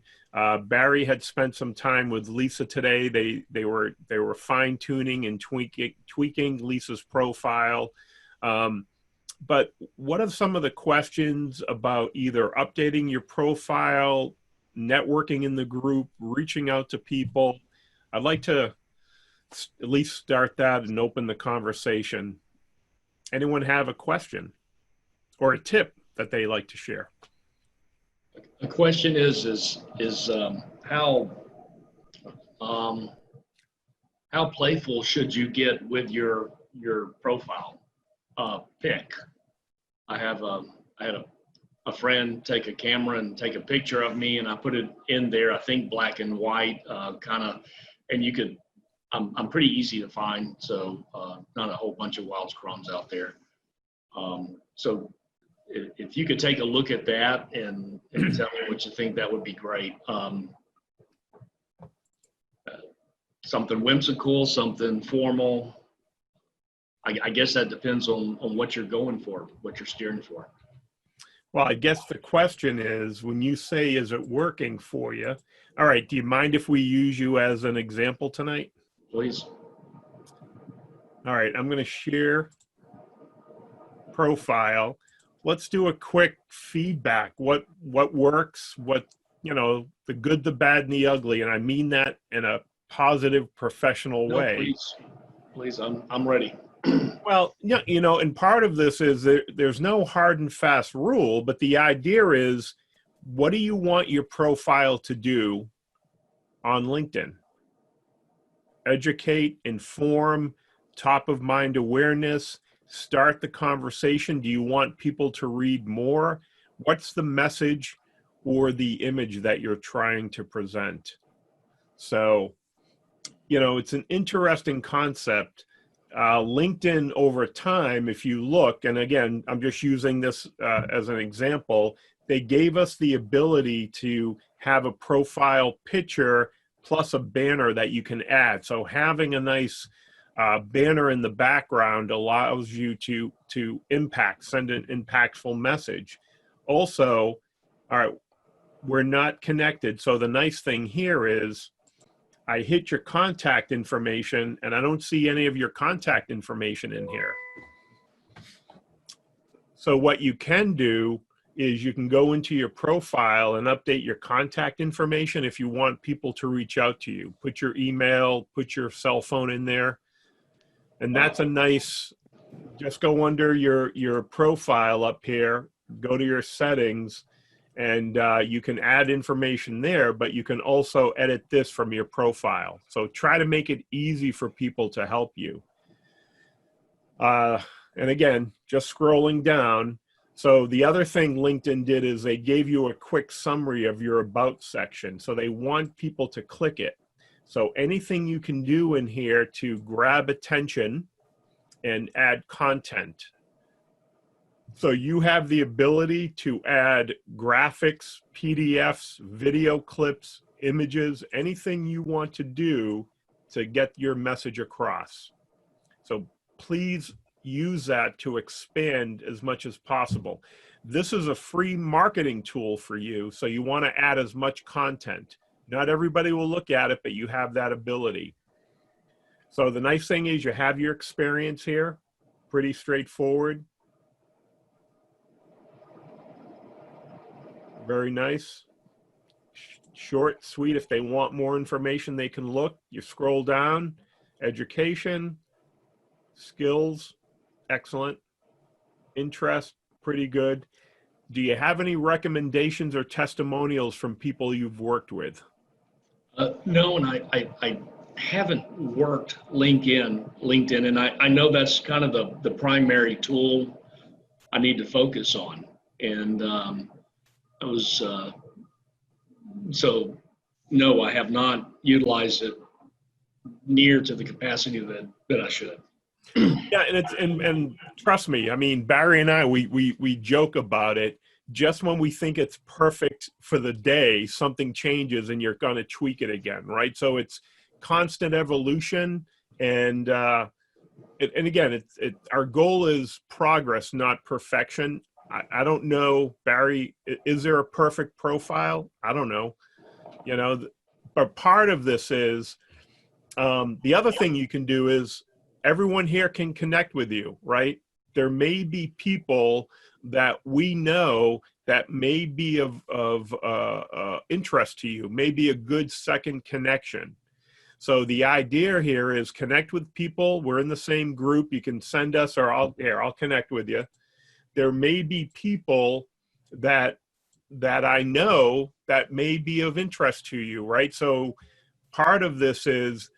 Speaker 2: Barry had spent some time with Lisa today. They were fine tuning and tweaking Lisa's profile. But what are some of the questions about either updating your profile, networking in the group, reaching out to people? I'd like to at least start that and open the conversation. Anyone have a question or a tip that they like to share?
Speaker 10: The question is how playful should you get with your profile pic? I had a friend take a camera and take a picture of me, and I put it in there. I think black and white, kind of, and you could. I'm pretty easy to find, so not a whole bunch of wild crumbs out there. So if you could take a look at that and tell me what you think, that would be great. Something whimsical, something formal. I guess that depends on what you're going for, what you're steering for.
Speaker 2: Well, I guess the question is, when you say, is it working for you? All right, do you mind if we use you as an example tonight?
Speaker 10: Please.
Speaker 2: All right, I'm going to share profile. Let's do a quick feedback. What works? What, you know, the good, the bad, and the ugly, and I mean that in a positive, professional
Speaker 10: No,
Speaker 2: way.
Speaker 10: please, I'm ready.
Speaker 2: Well, yeah, you know, and part of this is there's no hard and fast rule, but the idea is, what do you want your profile to do on LinkedIn? Educate, inform, top of mind awareness, start the conversation. Do you want people to read more? What's the message or the image that you're trying to present? So, you know, it's an interesting concept. LinkedIn over time, if you look, and again, I'm just using this as an example, they gave us the ability to have a profile picture plus a banner that you can add. So having a nice banner in the background allows you to send an impactful message. Also, all right, we're not connected. So the nice thing here is I hit your contact information and I don't see any of your contact information in here. So what you can do is you can go into your profile and update your contact information if you want people to reach out to you. Put your email, put your cell phone in there. And that's a nice, just go under your profile up here, go to your settings, and you can add information there, but you can also edit this from your profile. So try to make it easy for people to help you. And again, just scrolling down. So the other thing LinkedIn did is they gave you a quick summary of your about section. So they want people to click it. So anything you can do in here to grab attention and add content. So you have the ability to add graphics, PDFs, video clips, images, anything you want to do to get your message across. So please use that to expand as much as possible. This is a free marketing tool for you, so you want to add as much content. Not everybody will look at it, but you have that ability. So the nice thing is you have your experience here, pretty straightforward. Very nice. Short, sweet. If they want more information, they can look. You scroll down, education, skills, excellent. Interest, pretty good. Do you have any recommendations or testimonials from people you've worked with?
Speaker 10: No, and I haven't worked LinkedIn, and I know that's kind of the primary tool I need to focus on. And I was, so no, I have not utilized it near to the capacity that I should.
Speaker 2: Yeah, and trust me, I mean, Barry and I, we joke about it. Just when we think it's perfect for the day, something changes and you're going to tweak it again, right? So it's constant evolution, and again, our goal is progress, not perfection. I don't know, Barry, is there a perfect profile? I don't know, you know, but part of this is the other thing you can do is everyone here can connect with you, right? There may be people that we know that may be of interest to you, may be a good second connection. So the idea here is connect with people. We're in the same group. You can send us, or I'll connect with you. There may be people that I know that may be of interest to you, right? So part of this is,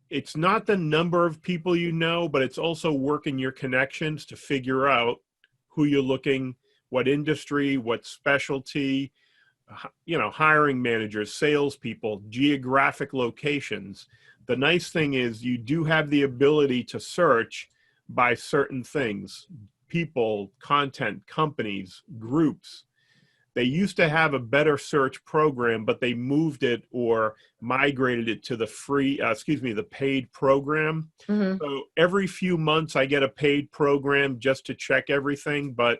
Speaker 2: it's not the number of people you know, but it's also working your connections to figure out who you're looking, what industry, what specialty, you know, hiring managers, salespeople, geographic locations. The nice thing is you do have the ability to search by certain things, people, content, companies, groups. They used to have a better search program, but they moved it or migrated it to the free, the paid program.
Speaker 9: Mm-hmm.
Speaker 2: So every few months I get a paid program just to check everything, but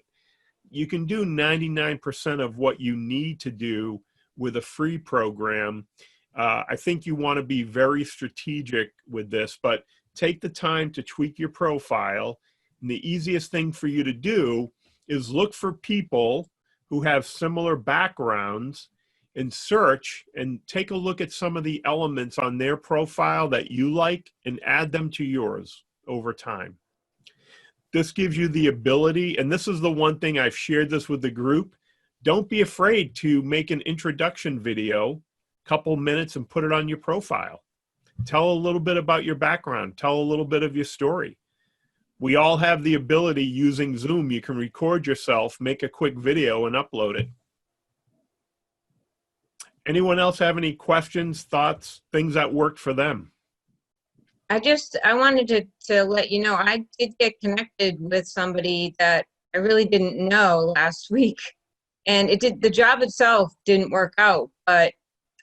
Speaker 2: you can do 99% of what you need to do with a free program. I think you want to be very strategic with this, but take the time to tweak your profile. And the easiest thing for you to do is look for people who have similar backgrounds and search and take a look at some of the elements on their profile that you like and add them to yours over time. This gives you the ability, and this is the one thing I've shared this with the group, don't be afraid to make an introduction video, couple minutes, and put it on your profile. Tell a little bit about your background. Tell a little bit of your story. We all have the ability using Zoom. You can record yourself, make a quick video, and upload it. Anyone else have any questions, thoughts, things that worked for them?
Speaker 9: I wanted to let you know, I did get connected with somebody that I really didn't know last week. And the job itself didn't work out, but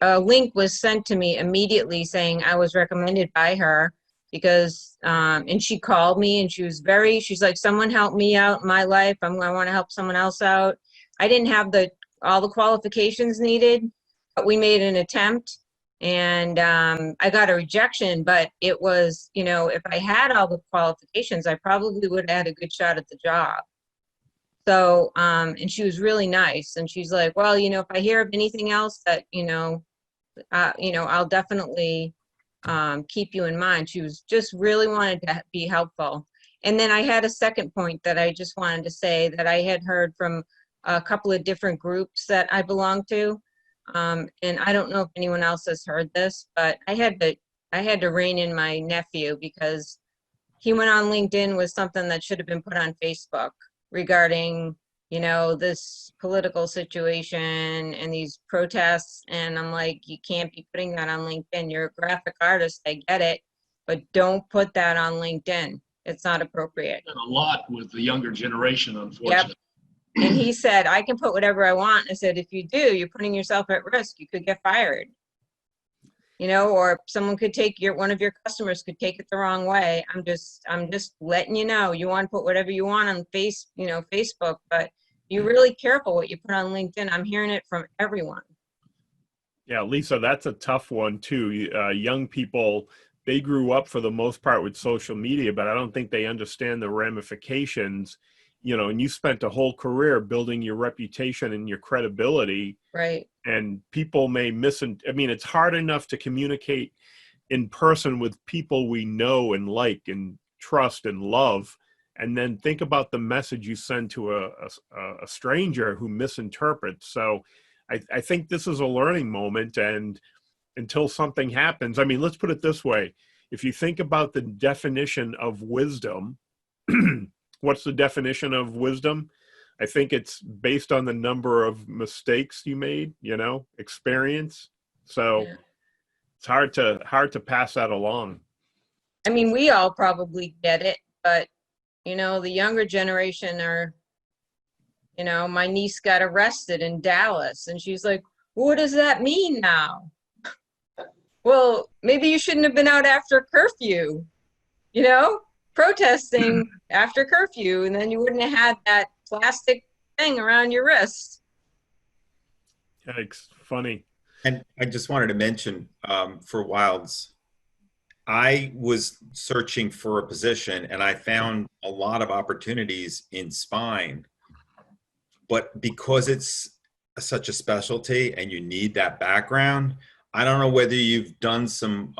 Speaker 9: a link was sent to me immediately saying I was recommended by her because, and she called me and she's like, someone help me out in my life. I want to help someone else out. I didn't have all the qualifications needed, but we made an attempt and I got a rejection, but it was, if I had all the qualifications, I probably would have had a good shot at the job. So, and she was really nice. And she's like, well, if I hear of anything else that, I'll definitely keep you in mind. She was just really wanted to be helpful. And then I had a second point that I just wanted to say that I had heard from a couple of different groups that I belong to. And I don't know if anyone else has heard this, but I had to rein in my nephew because he went on LinkedIn with something that should have been put on Facebook regarding, this political situation and these protests. And I'm like, you can't be putting that on LinkedIn. You're a graphic artist, I get it, but don't put that on LinkedIn. It's not appropriate.
Speaker 10: And a lot with the younger generation, unfortunately.
Speaker 9: Yep. And he said, I can put whatever I want. I said, if you do, you're putting yourself at risk. You could get fired. Or someone could one of your customers could take it the wrong way. I'm just letting you know, you want to put whatever you want on Facebook, but you're really careful what you put on LinkedIn. I'm hearing it from everyone.
Speaker 2: Yeah, Lisa, that's a tough one too. Young people, they grew up for the most part with social media, but I don't think they understand the ramifications, and you spent a whole career building your reputation and your credibility.
Speaker 9: Right.
Speaker 2: And people may it's hard enough to communicate in person with people we know and like and trust and love. And then think about the message you send to a stranger who misinterprets. So I think this is a learning moment. And until something happens, let's put it this way. If you think about the definition of wisdom, what's the definition of wisdom? I think it's based on the number of mistakes you made, experience. So yeah. It's hard to pass that along.
Speaker 9: We all probably get it, but the younger generation are, my niece got arrested in Dallas and she's like, what does that mean now? Well, maybe you shouldn't have been out after curfew, protesting after curfew, and then you wouldn't have had that plastic thing around your wrist.
Speaker 2: Yikes, funny.
Speaker 3: And I just wanted to mention for Wilds, I was searching for a position and I found a lot of opportunities in spine, but because it's such a specialty and you need that background, I don't know whether you've done some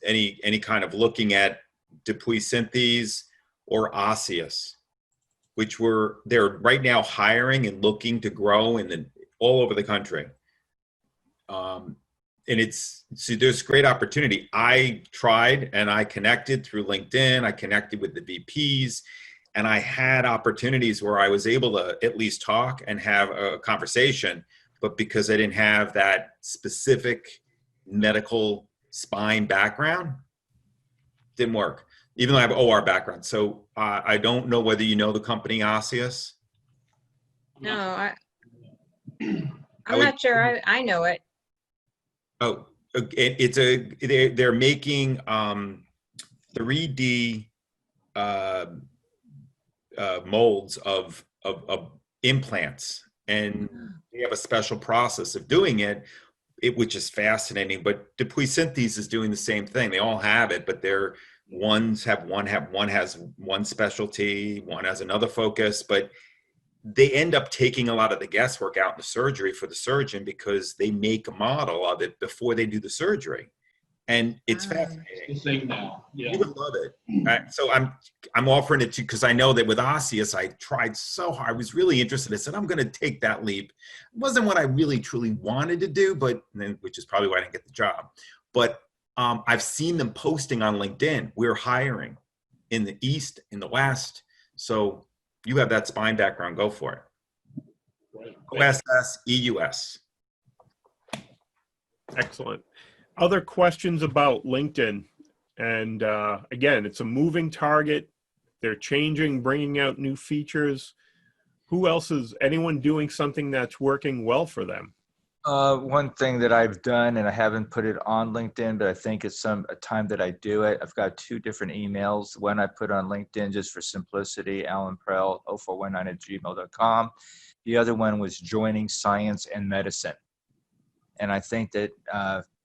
Speaker 3: any kind of looking at Dupuis Synthes or Osseous, which they're right now hiring and looking to grow all over the country. And there's great opportunity. I tried and I connected through LinkedIn. I connected with the VPs and I had opportunities where I was able to at least talk and have a conversation, but because I didn't have that specific medical spine background, didn't work, even though I have an OR background. So I don't know whether you know the company Osseous.
Speaker 9: No, I'm not sure I know it.
Speaker 3: Oh, they're making 3D molds of implants, and they have a special process of doing it. which is fascinating. But Dupuis Synthes is doing the same thing. They all have it, but they're one has one specialty, one has another focus, but they end up taking a lot of the guesswork out in the surgery for the surgeon because they make a model of it before they do the surgery. And it's fascinating.
Speaker 10: It's the thing now. Yeah.
Speaker 3: You would love it. So I'm offering it to you because I know that with Osseous, I tried so hard. I was really interested. I said, I'm going to take that leap. It wasn't what I really truly wanted to do, but which is probably why I didn't get the job. But I've seen them posting on LinkedIn. We're hiring in the East, in the West. So you have that spine background. Go for it.
Speaker 10: Right.
Speaker 3: OSS, EUS.
Speaker 2: Excellent. Other questions about LinkedIn? And again, it's a moving target. They're changing, bringing out new features. Who else is anyone doing something that's working well for them?
Speaker 5: One thing that I've done, and I haven't put it on LinkedIn, but I think it's a time that I do it. I've got 2 different emails. One I put on LinkedIn just for simplicity, alanprell0419@gmail.com. The other one was joining science and medicine. And I think that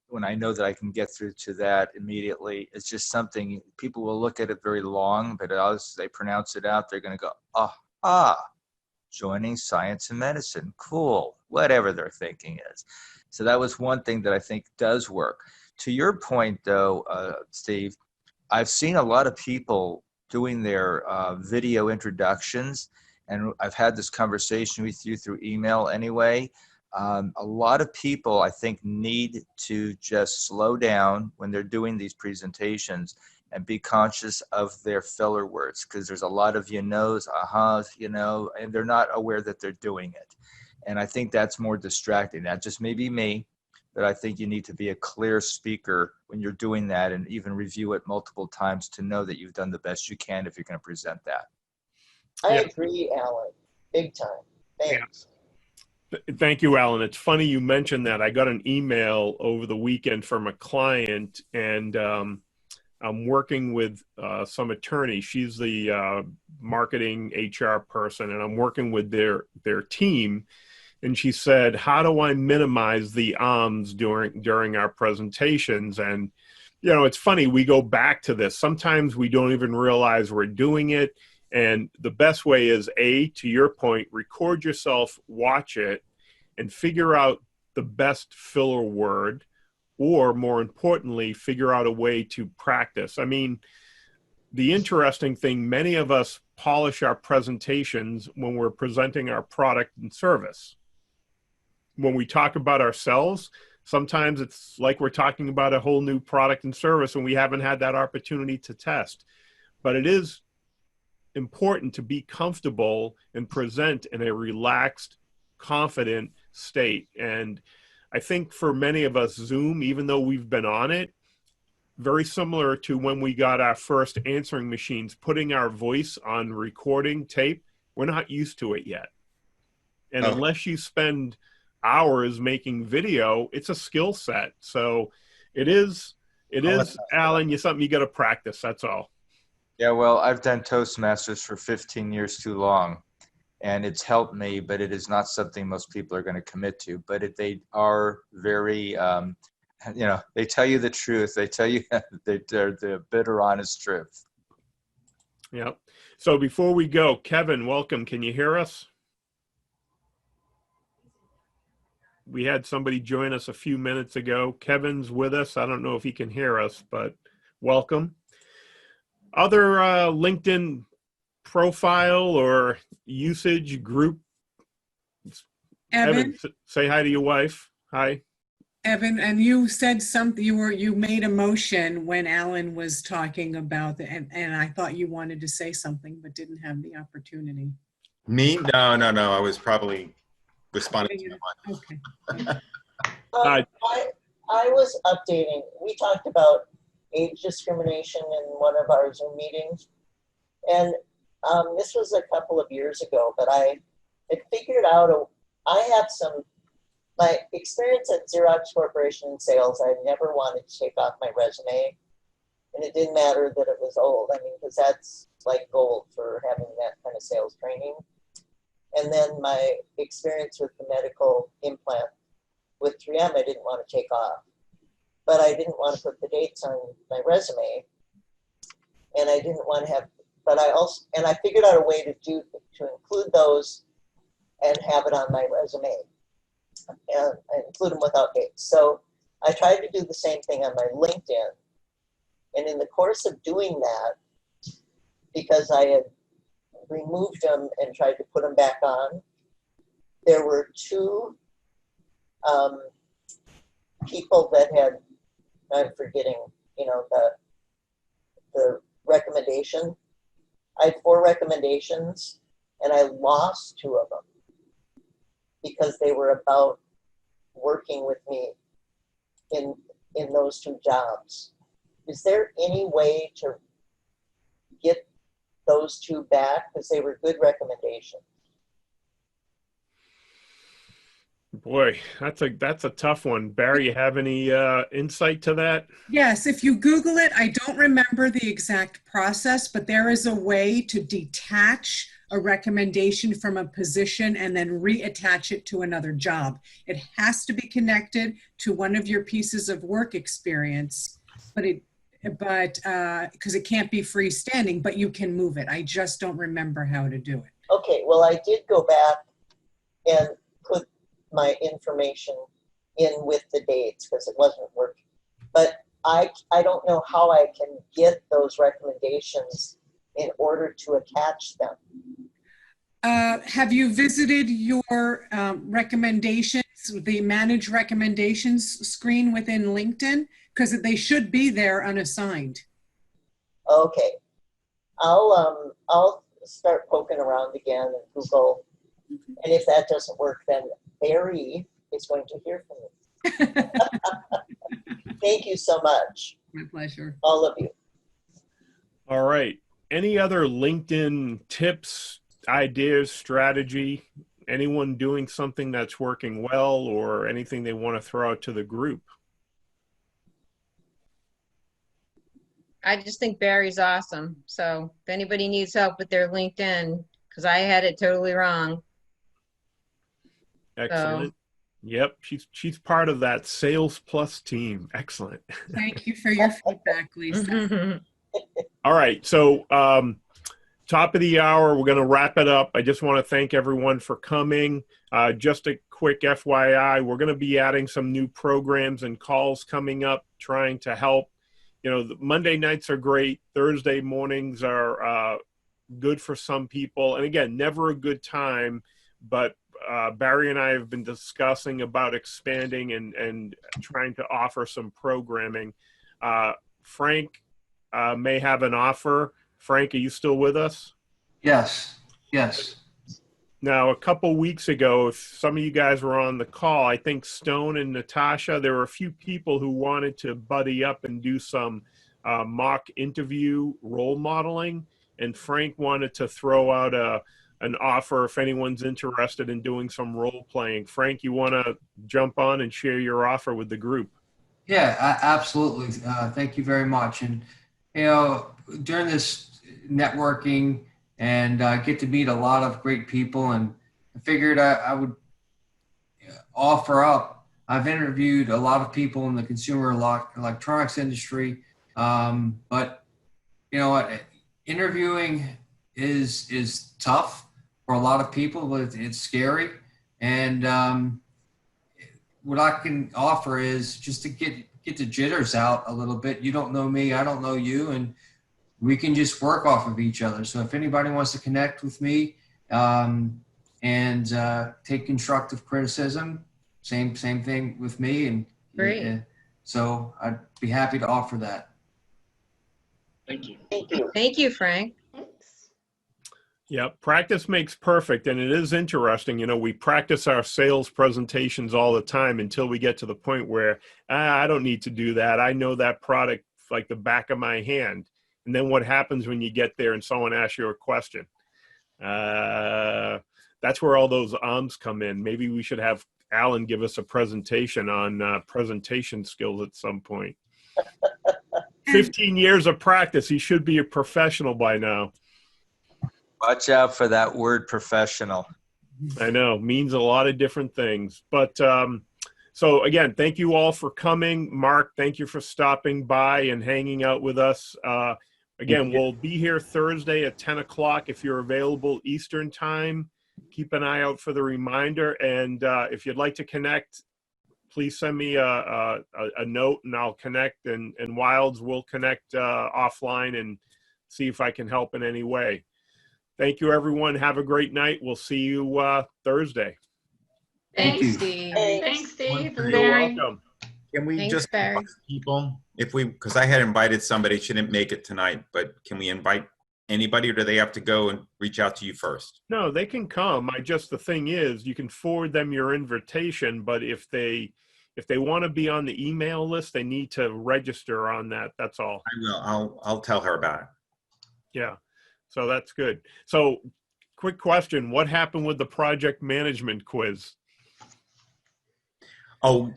Speaker 5: when I know that I can get through to that immediately, it's just something people will look at it very long, but as they pronounce it out, they're going to go, joining science and medicine. Cool. Whatever their thinking is. So that was one thing that I think does work. To your point, though, Steve, I've seen a lot of people doing their video introductions, and I've had this conversation with you through email anyway. A lot of people, I think, need to just slow down when they're doing these presentations and be conscious of their filler words, because there's a lot of knows, ahas, and they're not aware that they're doing it. And I think that's more distracting. That just may be me, but I think you need to be a clear speaker when you're doing that and even review it multiple times to know that you've done the best you can if you're going to present that.
Speaker 1: I agree, Alan, big time. Thanks.
Speaker 2: Thank you, Alan. It's funny you mentioned that. I got an email over the weekend from a client, and I'm working with some attorney. She's the marketing HR person, and I'm working with their team. And she said, how do I minimize the ahs during our presentations? And, it's funny, we go back to this. Sometimes we don't even realize we're doing it. And the best way is, to your point, record yourself, watch it, and figure out the best filler word, or more importantly, figure out a way to practice. I mean, the interesting thing, many of us polish our presentations when we're presenting our product and service. When we talk about ourselves, sometimes it's like we're talking about a whole new product and service and we haven't had that opportunity to test. But it is important to be comfortable and present in a relaxed, confident state. And I think for many of us, Zoom, even though we've been on it, very similar to when we got our first answering machines, putting our voice on recording tape, we're not used to it yet. And unless you spend hours making video, it's a skill set. So it is, Alan, something you got to practice. That's all.
Speaker 5: Yeah, well, I've done Toastmasters for 15 years too long, and it's helped me, but it is not something most people are going to commit to. But they are very, they tell you the truth. They tell you they're the bitter, honest truth.
Speaker 2: Yeah. So before we go, Kevin, welcome. Can you hear us? We had somebody join us a few minutes ago. Kevin's with us. I don't know if he can hear us, but welcome. Other LinkedIn profile or usage group?
Speaker 6: Evan,
Speaker 2: say hi to your wife. Hi.
Speaker 6: Evan, and you said something, you made a motion when Alan was talking about that, and I thought you wanted to say something but didn't have the opportunity.
Speaker 3: Me? No. I was probably responding to your
Speaker 6: Okay.
Speaker 1: I was updating. We talked about age discrimination in one of our Zoom meetings. And this was a couple of years ago, but I had figured out, my experience at Xerox Corporation in sales, I never wanted to take off my resume. And it didn't matter that it was old. I mean, because that's like gold for having that kind of sales training. And then my experience with the medical implant with 3M, I didn't want to take off. But I didn't want to put the dates on my resume. And I didn't want to have, but I also, and I figured out a way to include those and have it on my resume and include them without dates. So I tried to do the same thing on my LinkedIn. And in the course of doing that, because I had removed them and tried to put them back on, there were two people that had, I'm forgetting, the recommendation. I had 4 recommendations and I lost 2 of them because they were about working with me in those 2 jobs. Is there any way to get those 2 back? Because they were good recommendations.
Speaker 2: Boy, that's a tough one. Barry, you have any insight to that?
Speaker 6: Yes, if you Google it, I don't remember the exact process, but there is a way to detach a recommendation from a position and then reattach it to another job. It has to be connected to one of your pieces of work experience, because it can't be freestanding, but you can move it. I just don't remember how to do it.
Speaker 1: Okay, well, I did go back and put my information in with the dates because it wasn't working. But I don't know how I can get those recommendations in order to attach them.
Speaker 6: Have you visited your recommendations, the manage recommendations screen within LinkedIn? Because they should be there unassigned.
Speaker 1: Okay, I'll start poking around again and Google, and if that doesn't work, then Barry is going to hear from me. Thank you so much.
Speaker 6: My pleasure.
Speaker 1: All of you.
Speaker 2: All right. Any other LinkedIn tips, ideas, strategy? Anyone doing something that's working well or anything they want to throw out to the group?
Speaker 9: I just think Barry's awesome. So if anybody needs help with their LinkedIn, because I had it totally wrong.
Speaker 2: Excellent. Yep, she's part of that Sales Plus team. Excellent.
Speaker 6: Thank you for your feedback, Lisa.
Speaker 2: All right, so top of the hour, we're going to wrap it up. I just want to thank everyone for coming. Just a quick FYI, we're going to be adding some new programs and calls coming up, trying to help. The Monday nights are great. Thursday mornings are good for some people. And again, never a good time, but Barry and I have been discussing about expanding and trying to offer some programming. Frank may have an offer. Frank, are you still with us?
Speaker 4: Yes.
Speaker 2: Now, a couple weeks ago, if some of you guys were on the call, I think Stone and Natasha, there were a few people who wanted to buddy up and do some mock interview role modeling. And Frank wanted to throw out an offer if anyone's interested in doing some role playing. Frank, you want to jump on and share your offer with the group?
Speaker 4: Yeah, absolutely. Thank you very much. And, during this networking and get to meet a lot of great people, and I figured I would offer up. I've interviewed a lot of people in the consumer electronics industry, but you know what? Interviewing is tough for a lot of people, but it's scary. And what I can offer is just to get the jitters out a little bit. You don't know me, I don't know you, and we can just work off of each other. So if anybody wants to connect with me and take constructive criticism, same thing with me. And
Speaker 9: Great.
Speaker 4: So I'd be happy to offer that.
Speaker 10: Thank you.
Speaker 1: Thank you.
Speaker 9: Thank you, Frank.
Speaker 11: Thanks.
Speaker 2: Yeah, practice makes perfect. And it is interesting. We practice our sales presentations all the time until we get to the point where I don't need to do that. I know that product like the back of my hand. And then what happens when you get there and someone asks you a question? That's where all those ums come in. Maybe we should have Alan give us a presentation on presentation skills at some point. 15 years of practice. He should be a professional by now.
Speaker 5: Watch out for that word professional.
Speaker 2: I know, means a lot of different things. But So again, thank you all for coming. Mark, thank you for stopping by and hanging out with us. Again, we'll be here Thursday at 10 o'clock if you're available Eastern time. Keep an eye out for the reminder. And if you'd like to connect, please send me a note and I'll connect. And Wilds will connect offline and see if I can help in any way. Thank you, everyone. Have a great night. We'll see you Thursday.
Speaker 11: Thanks,
Speaker 5: you.
Speaker 11: Steve.
Speaker 1: Thanks.
Speaker 11: Thanks, Steve.
Speaker 3: You're
Speaker 11: and
Speaker 2: You're
Speaker 11: Barry.
Speaker 2: welcome.
Speaker 3: Can we
Speaker 9: Thanks,
Speaker 3: just
Speaker 9: Barry.
Speaker 3: invite people if we, because I had invited somebody, she didn't make it tonight, but can we invite anybody or do they have to go and reach out to you first?
Speaker 2: No, they can come. The thing is, you can forward them your invitation, but if they want to be on the email list, they need to register on that. That's all.
Speaker 3: I will. I'll tell her about it.
Speaker 2: Yeah. So that's good. So quick question. What happened with the project management quiz?
Speaker 3: Oh,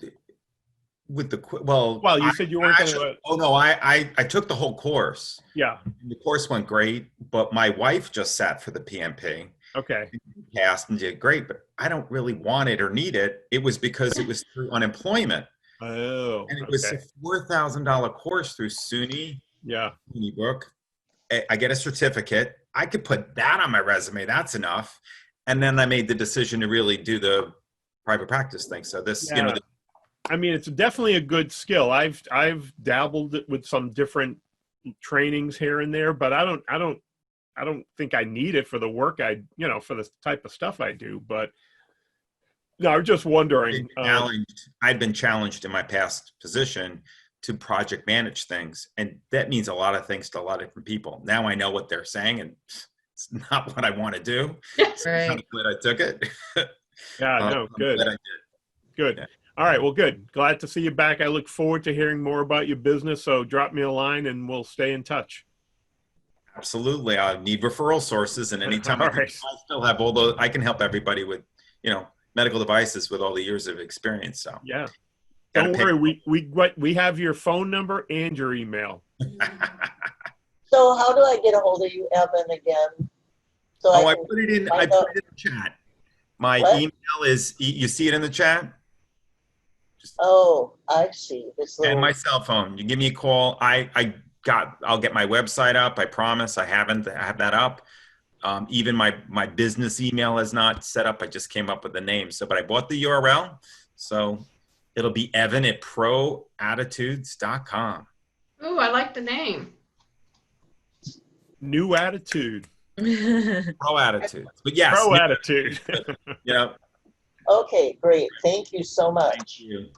Speaker 3: with the well,
Speaker 2: You said you weren't going to.
Speaker 3: oh no, I took the whole course.
Speaker 2: Yeah.
Speaker 3: The course went great, but my wife just sat for the PMP,
Speaker 2: Okay.
Speaker 3: passed and did great, but I don't really want it or need it. It was because it was through unemployment.
Speaker 2: Oh,
Speaker 3: And it was
Speaker 2: okay.
Speaker 3: a $4,000 course through SUNY
Speaker 2: Yeah.
Speaker 3: book. I get a certificate. I could put that on my resume. That's enough. And then I made the decision to really do the private practice thing. So this,
Speaker 2: Yeah. I mean, it's definitely a good skill. I've dabbled with some different trainings here and there, but I don't think I need it for the work for the type of stuff I do. But no, I'm just wondering.
Speaker 3: I've been challenged in my past position to project manage things. And that means a lot of things to a lot of different people. Now I know what they're saying and it's not what I want to do. So I'm
Speaker 9: Right.
Speaker 3: glad I took it.
Speaker 2: Yeah, no,
Speaker 3: I'm
Speaker 2: good.
Speaker 3: glad I did.
Speaker 2: Good.
Speaker 3: Yeah.
Speaker 2: All right. Well, good. Glad to see you back. I look forward to hearing more about your business. So drop me a line and we'll stay in touch.
Speaker 3: Absolutely. I need referral sources and anytime
Speaker 2: All
Speaker 3: I
Speaker 2: right.
Speaker 3: still have all those, I can help everybody with, medical devices with all the years of experience. So
Speaker 2: Yeah.
Speaker 3: Gotta
Speaker 2: Don't worry. We have your phone number and your email.
Speaker 1: So how do I get a hold of you, Evan, again? So
Speaker 3: I
Speaker 1: can
Speaker 3: put it in. I
Speaker 1: find
Speaker 3: put
Speaker 1: out-
Speaker 3: it in the chat. My
Speaker 1: What?
Speaker 3: email is. You see it in the chat,
Speaker 1: Oh, I see. This
Speaker 3: and
Speaker 1: little,
Speaker 3: my cell phone. You give me a call. I'll get my website up. I promise. I have that up. Even my business email is not set up. I just came up with the name. So, but I bought the URL. So it'll be evan@proattitudes.com.
Speaker 11: Ooh, I like the name.
Speaker 2: New attitude.
Speaker 3: Pro Attitudes. But yes,
Speaker 2: Pro attitude.
Speaker 3: you know,
Speaker 1: okay, great. Thank you so much.
Speaker 3: thank you.